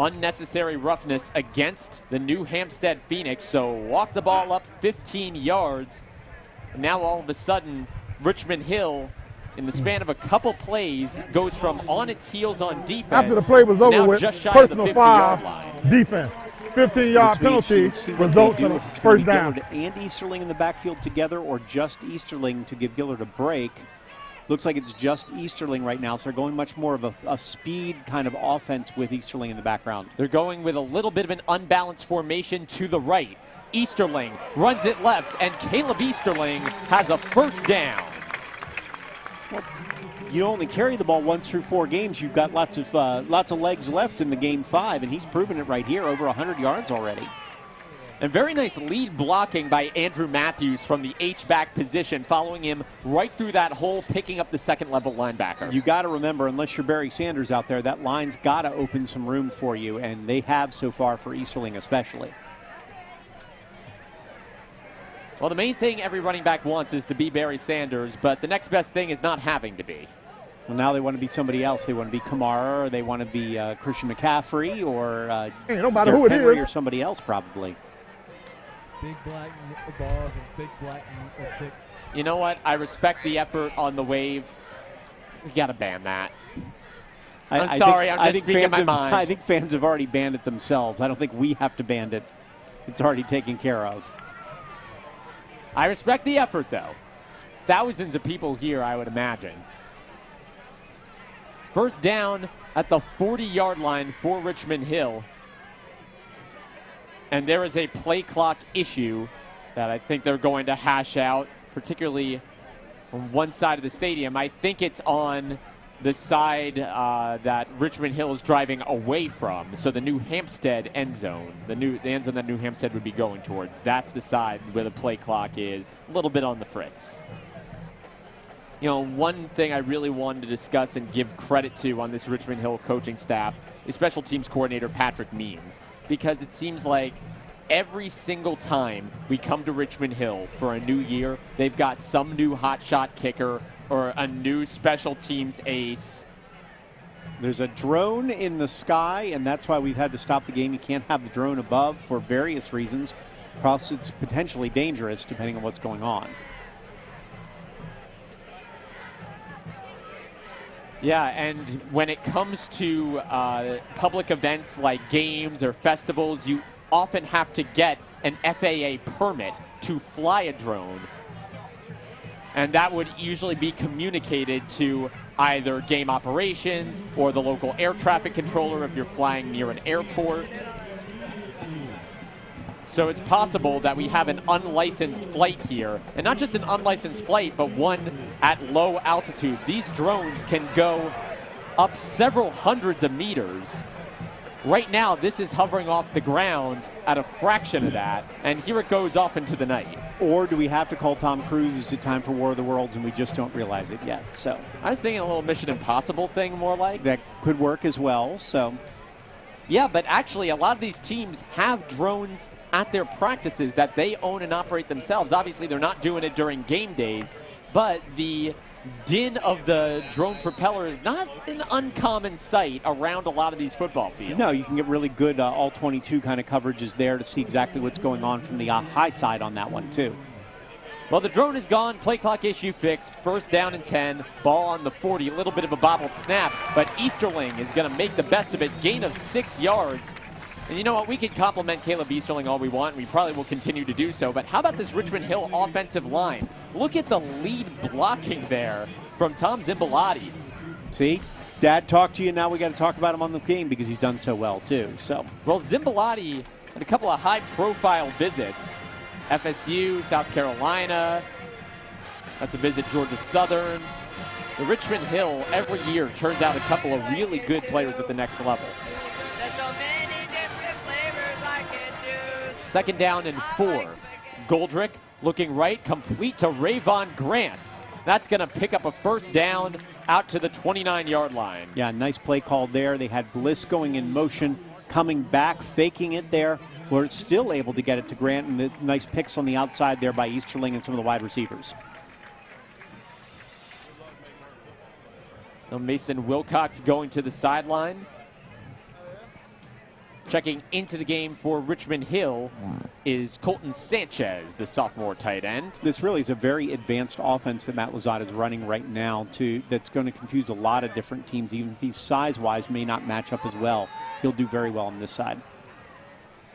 unnecessary roughness against the New Hampstead Phoenix. So walk the ball up 15 yards. Now all of a sudden, Richmond Hill, in the span of a couple plays, goes from on its heels on defense. After the play was over now with, just shy of the personal 50-yard foul, line. defense. 15-yard penalty results in a first down. And Easterling in the backfield together, or just Easterling to give Gillard a break. Looks like it's just Easterling right now, so they're going much more of a speed kind of offense with Easterling in the background. They're going with a little bit of an unbalanced formation to the right. Easterling runs it left, and Caleb Easterling has a first down. Well, you only carry the ball once through 4 games. You've got lots of legs left in the game 5, and he's proven it right here, over 100 yards already. And very nice lead blocking by Andrew Matthews from the H-back position, following him right through that hole, picking up the second-level linebacker. You got to remember, unless you're Barry Sanders out there, that line's got to open some room for you, and they have so far for Easterling especially. Well, the main thing every running back wants is to be Barry Sanders, but the next best thing is not having to be. Well, now they want to be somebody else. They want to be Kamara, or they want to be Christian McCaffrey, or no matter who it Henry, is, or somebody else probably. Big black balls and big black thick. You know what? I respect the effort on the wave. We got to ban that. I'm sorry, I'm just speaking my mind. I think fans have already banned it themselves. I don't think we have to ban it. It's already taken care of. I respect the effort, though. Thousands of people here, I would imagine. First down at the 40-yard line for Richmond Hill. And there is a play clock issue that I think they're going to hash out, particularly on one side of the stadium. I think it's on the side that Richmond Hill is driving away from. So the New Hampstead end zone, the end zone that New Hampstead would be going towards, that's the side where the play clock is a little bit on the fritz. You know, one thing I really wanted to discuss and give credit to on this Richmond Hill coaching staff is special teams coordinator Patrick Means, because it seems like every single time we come to Richmond Hill for a new year, they've got some new hotshot kicker or a new special teams ace. There's a drone in the sky, and that's why we've had to stop the game. You can't have the drone above for various reasons. Plus, it's potentially dangerous depending on what's going on. Yeah, and when it comes to public events like games or festivals, you often have to get an FAA permit to fly a drone. And that would usually be communicated to either game operations or the local air traffic controller if you're flying near an airport. So it's possible that we have an unlicensed flight here. And not just an unlicensed flight, but one at low altitude. These drones can go up several hundreds of meters. Right now, this is hovering off the ground at a fraction of that, and here it goes off into the night. Or do we have to call Tom Cruise? Is it time for War of the Worlds, and we just don't realize it yet? So I was thinking a little Mission Impossible thing more like. That could work as well, so. Yeah, but actually a lot of these teams have drones at their practices that they own and operate themselves. Obviously, they're not doing it during game days, but the din of the drone propeller is not an uncommon sight around a lot of these football fields. No, you can get really good all 22 kind of coverages there to see exactly what's going on from the high side on that one, too. Well, the drone is gone. Play clock issue fixed. First down and 10. Ball on the 40. A little bit of a bobbled snap, but Easterling is going to make the best of it. Gain of 6 yards. And you know what? We can compliment Caleb Easterling all we want. We probably will continue to do so. But how about this Richmond Hill offensive line? Look at the lead blocking there from Tom Zimbalati. See? Dad talked to you. Now we got to talk about him on the game because he's done so well, too. So, well, Zimbalati had a couple of high-profile visits. FSU, South Carolina. That's a visit Georgia Southern. The Richmond Hill every year turns out a couple of really good players at the next level. Second down and 4. Goldrick looking right, complete to Rayvon Grant. That's going to pick up a first down out to the 29-yard line. Yeah, nice play call there. They had Bliss going in motion, coming back, faking it there. We're still able to get it to Grant, and the nice picks on the outside there by Easterling and some of the wide receivers. Now Mason Wilcox going to the sideline. Checking into the game for Richmond Hill is Colton Sanchez, the sophomore tight end. This really is a very advanced offense that Matt Lazat is running right now that's going to confuse a lot of different teams, even if he size-wise may not match up as well. He'll do very well on this side.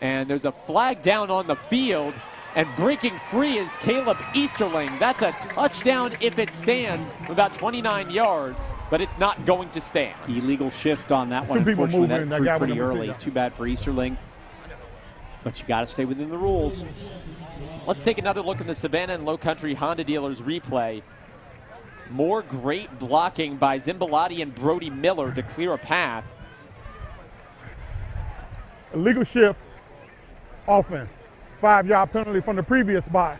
And there's a flag down on the field, and breaking free is Caleb Easterling. That's a touchdown if it stands, about 29 yards, but it's not going to stand. Illegal shift on that one. Unfortunately, that threw pretty early. Too bad for Easterling. But you got to stay within the rules. Let's take another look in the Savannah and Low Country Honda Dealers replay. More great blocking by Zimbalati and Brody Miller to clear a path. Illegal shift, offense. 5-yard penalty from the previous spot.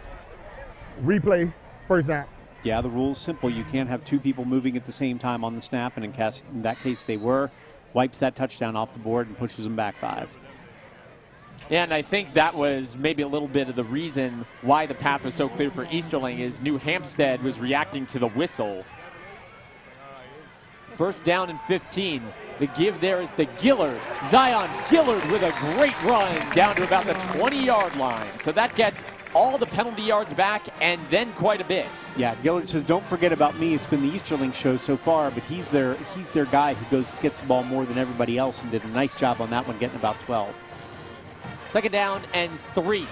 Replay, first down. Yeah, the rule's simple. You can't have two people moving at the same time on the snap, and in that case they were. Wipes that touchdown off the board and pushes them back 5. Yeah, and I think that was maybe a little bit of the reason why the path was so clear for Easterling is New Hampstead was reacting to the whistle. First down and 15. The give there is to Gillard. Zion Gillard with a great run down to about the 20-yard line. So that gets all the penalty yards back and then quite a bit. Yeah, Gillard says, don't forget about me. It's been the Easterling show so far, but he's their guy who gets the ball more than everybody else and did a nice job on that one, getting about 12. Second down and 3.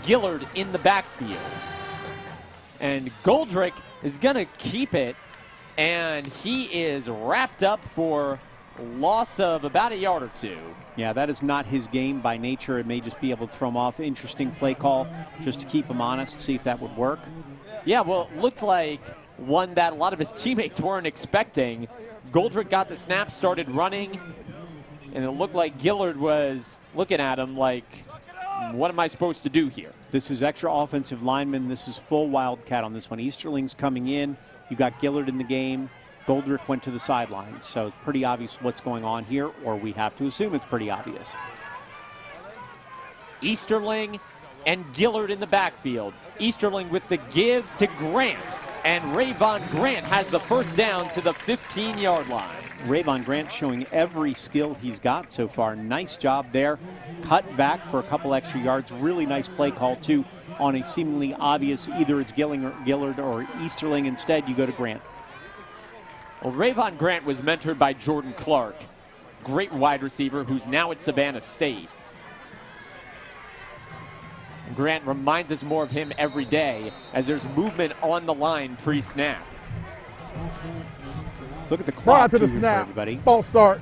Gillard in the backfield. And Goldrick is going to keep it, and he is wrapped up for loss of about a yard or 2. Yeah, that is not his game by nature. It may just be able to throw him off. Interesting play call just to keep him honest, see if that would work. Yeah, well, it looked like one that a lot of his teammates weren't expecting. Goldrick got the snap, started running, and it looked like Gillard was looking at him like, what am I supposed to do here? This is extra offensive lineman. This is full Wildcat on this one. Easterling's coming in. You got Gillard in the game. Goldrick went to the sidelines, so it's pretty obvious what's going on here, or we have to assume it's pretty obvious. Easterling and Gillard in the backfield. Easterling with the give to Grant, and Rayvon Grant has the first down to the 15-yard line. Rayvon Grant showing every skill he's got so far. Nice job there. Cut back for a couple extra yards. Really nice play call, too, on a seemingly obvious, either it's Gillard or Easterling. Instead, you go to Grant. Well, Rayvon Grant was mentored by Jordan Clark, great wide receiver who's now at Savannah State. Grant reminds us more of him every day as there's movement on the line pre-snap. Look at the clock. Prior to the snap, everybody. False start,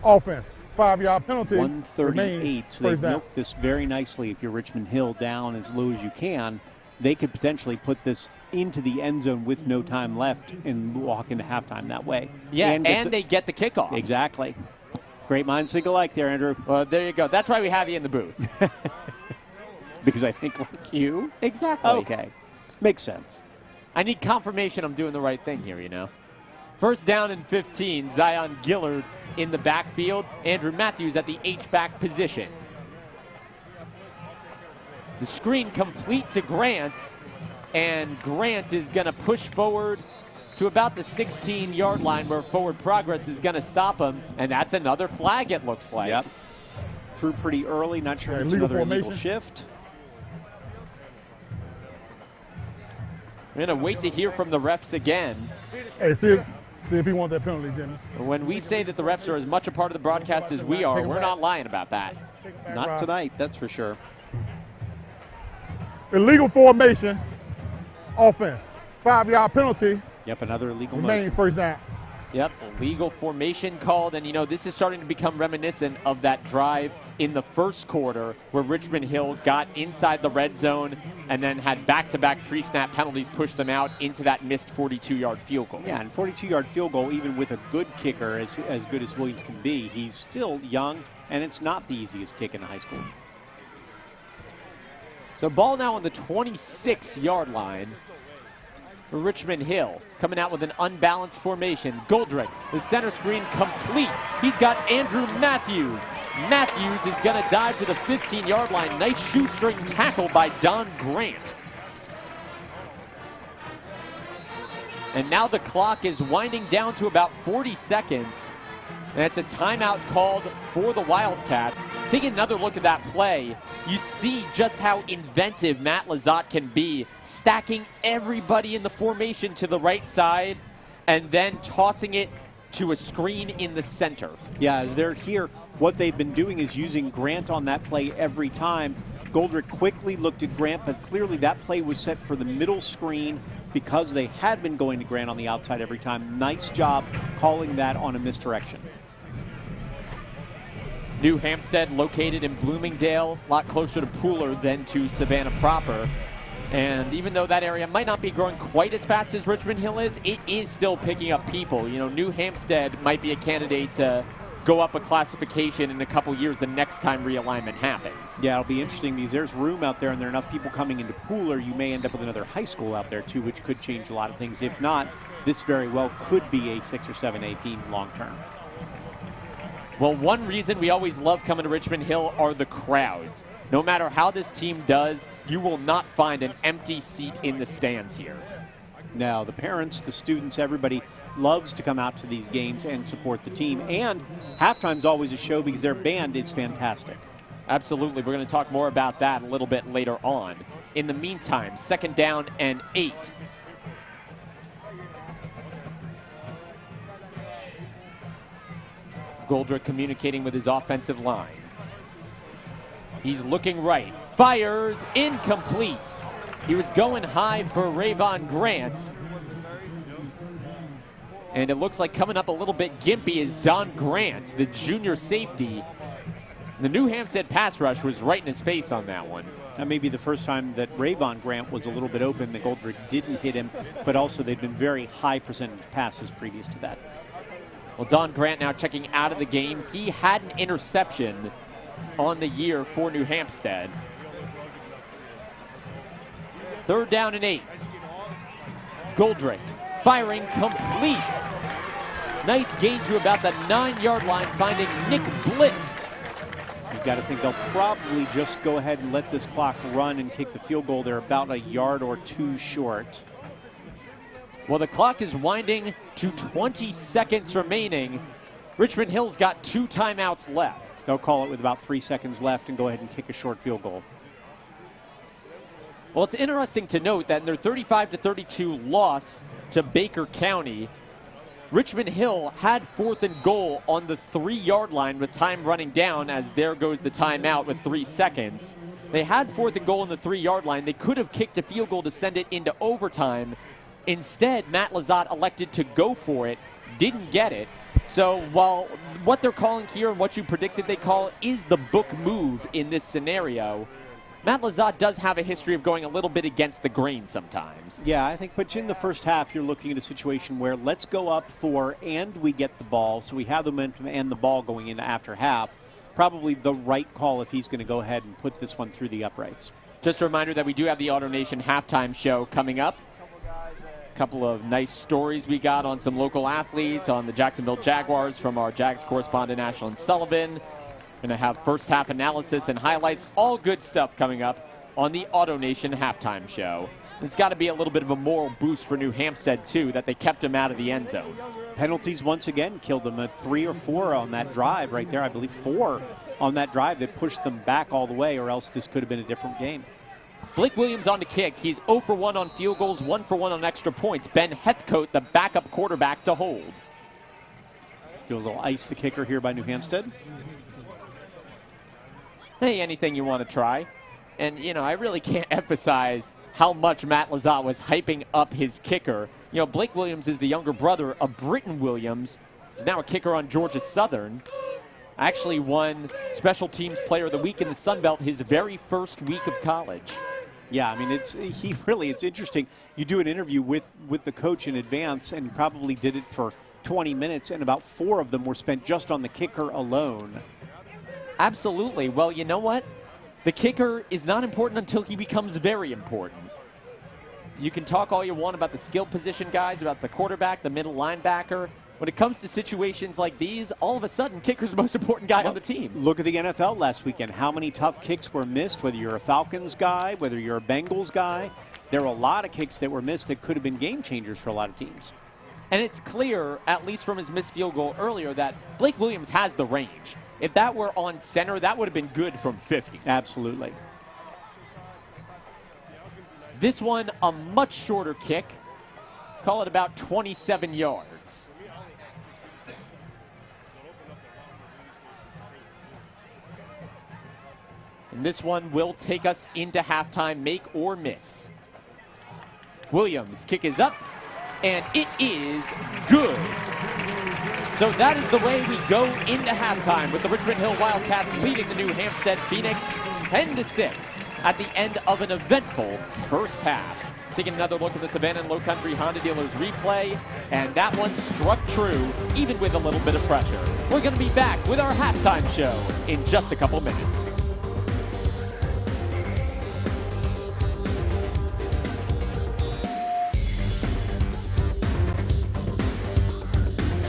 offense. 5-yard penalty. 138. So they've milked this very nicely. If you're Richmond Hill down as low as you can, they could potentially put this into the end zone with no time left and walk into halftime that way. Yeah, and they get the kickoff. Exactly. Great minds think alike there, Andrew. Well, there you go. That's why we have you in the booth. Because I think like you. Exactly. Okay. Makes sense. I need confirmation I'm doing the right thing here, you know. First down and 15. Zion Gillard in the backfield. Andrew Matthews at the H-back position. The screen complete to Grant, and Grant is going to push forward to about the 16-yard line where forward progress is going to stop him, and that's another flag, it looks like. Yep. Threw pretty early, not sure if it's another illegal shift. We're going to wait to hear from the refs again. Hey, see if he wants that penalty, Jimmy. When we say that the refs are as much a part of the broadcast as we are, we're not lying about that. Not tonight, that's for sure. Illegal formation, offense. 5-yard penalty. Yep, another illegal remains motion. First down. Yep, illegal formation called, and you know, this is starting to become reminiscent of that drive in the first quarter where Richmond Hill got inside the red zone and then had back-to-back pre-snap penalties push them out into that missed 42-yard field goal. Yeah, and 42-yard field goal, even with a good kicker as good as Williams can be, he's still young, and it's not the easiest kick in high school. So ball now on the 26-yard line for Richmond Hill. Coming out with an unbalanced formation. Goldrick, the center screen complete. He's got Andrew Matthews. Matthews is going to dive to the 15-yard line. Nice shoestring tackle by Don Grant. And now the clock is winding down to about 40 seconds. And it's a timeout called for the Wildcats. Taking another look at that play, you see just how inventive Matt Lizotte can be, stacking everybody in the formation to the right side and then tossing it to a screen in the center. Yeah, as they're here, what they've been doing is using Grant on that play every time. Goldrick quickly looked at Grant, but clearly that play was set for the middle screen because they had been going to Grant on the outside every time. Nice job calling that on a misdirection. New Hampstead located in Bloomingdale, a lot closer to Pooler than to Savannah proper. And even though that area might not be growing quite as fast as Richmond Hill is, it is still picking up people. You know, New Hampstead might be a candidate to go up a classification in a couple years the next time realignment happens. Yeah, it'll be interesting because there's room out there and there are enough people coming into Pooler, you may end up with another high school out there too, which could change a lot of things. If not, this very well could be a 6 or 7A team long term. Well, one reason we always love coming to Richmond Hill are the crowds. No matter how this team does, you will not find an empty seat in the stands here. Now, the parents, the students, everybody loves to come out to these games and support the team. And halftime's always a show because their band is fantastic. Absolutely. We're going to talk more about that a little bit later on. In the meantime, 2nd down and 8. Goldrick communicating with his offensive line. He's looking right. Fires incomplete. He was going high for Rayvon Grant. And it looks like coming up a little bit gimpy is Don Grant, the junior safety. The New Hampstead pass rush was right in his face on that one. That may be the first time that Rayvon Grant was a little bit open, that Goldrick didn't hit him, but also they've been very high percentage passes previous to that. Well, Don Grant now checking out of the game. He had an interception on the year for New Hampstead. 3rd down and 8. Goldrick firing complete. Nice gain to about the 9-yard line, finding Nick Bliss. You've got to think they'll probably just go ahead and let this clock run and kick the field goal. They're about a yard or two short. Well, the clock is winding to 20 seconds remaining. Richmond Hill's got 2 timeouts left. They'll call it with about 3 seconds left and go ahead and kick a short field goal. Well, it's interesting to note that in their 35-32 loss to Baker County, Richmond Hill had 4th and goal on the 3-yard line with time running down, as there goes the timeout with 3 seconds. They had 4th and goal on the 3-yard line. They could have kicked a field goal to send it into overtime. Instead, Matt Lizotte elected to go for it, didn't get it. So while what they're calling here and what you predicted they call is the book move in this scenario, Matt Lizotte does have a history of going a little bit against the grain sometimes. Yeah, I think, but in the first half, you're looking at a situation where let's go up 4 and we get the ball, so we have the momentum and the ball going into after half. Probably the right call if he's going to go ahead and put this one through the uprights. Just a reminder that we do have the AutoNation halftime show coming up. A couple of nice stories we got on some local athletes, on the Jacksonville Jaguars from our Jags correspondent Ashlyn Sullivan. Going to have first half analysis and highlights, all good stuff coming up on the AutoNation halftime show. It's got to be a little bit of a moral boost for New Hampstead, too, that they kept him out of the end zone. Penalties once again killed them at 3 or 4 on that drive right there. I believe 4 on that drive that pushed them back all the way, or else this could have been a different game. Blake Williams on the kick. He's 0 for 1 on field goals, 1 for 1 on extra points. Ben Heathcote, the backup quarterback, to hold. Do a little ice the kicker here by New Hampstead. Hey, anything you want to try. And, you know, I really can't emphasize how much Matt Lizotte was hyping up his kicker. You know, Blake Williams is the younger brother of Britton Williams. He's now a kicker on Georgia Southern. Actually won Special Teams Player of the Week in the Sun Belt his very first week of college. Yeah, I mean, it's interesting. You do an interview with the coach in advance, and you probably did it for 20 minutes, and about 4 of them were spent just on the kicker alone. Absolutely. Well, you know what? The kicker is not important until he becomes very important. You can talk all you want about the skill position guys, about the quarterback, the middle linebacker. When it comes to situations like these, all of a sudden, kicker's the most important guy on the team. Look at the NFL last weekend. How many tough kicks were missed, whether you're a Falcons guy, whether you're a Bengals guy. There were a lot of kicks that were missed that could have been game changers for a lot of teams. And it's clear, at least from his missed field goal earlier, that Blake Williams has the range. If that were on center, that would have been good from 50. Absolutely. This one, a much shorter kick. Call it about 27 yards. And this one will take us into halftime, make or miss. Williams' kick is up, and it is good. So that is the way we go into halftime, with the Richmond Hill Wildcats leading the New Hampstead Phoenix 10-6 at the end of an eventful first half. Taking another look at the Savannah and Low Country Honda Dealers replay, and that one struck true, even with a little bit of pressure. We're going to be back with our halftime show in just a couple minutes.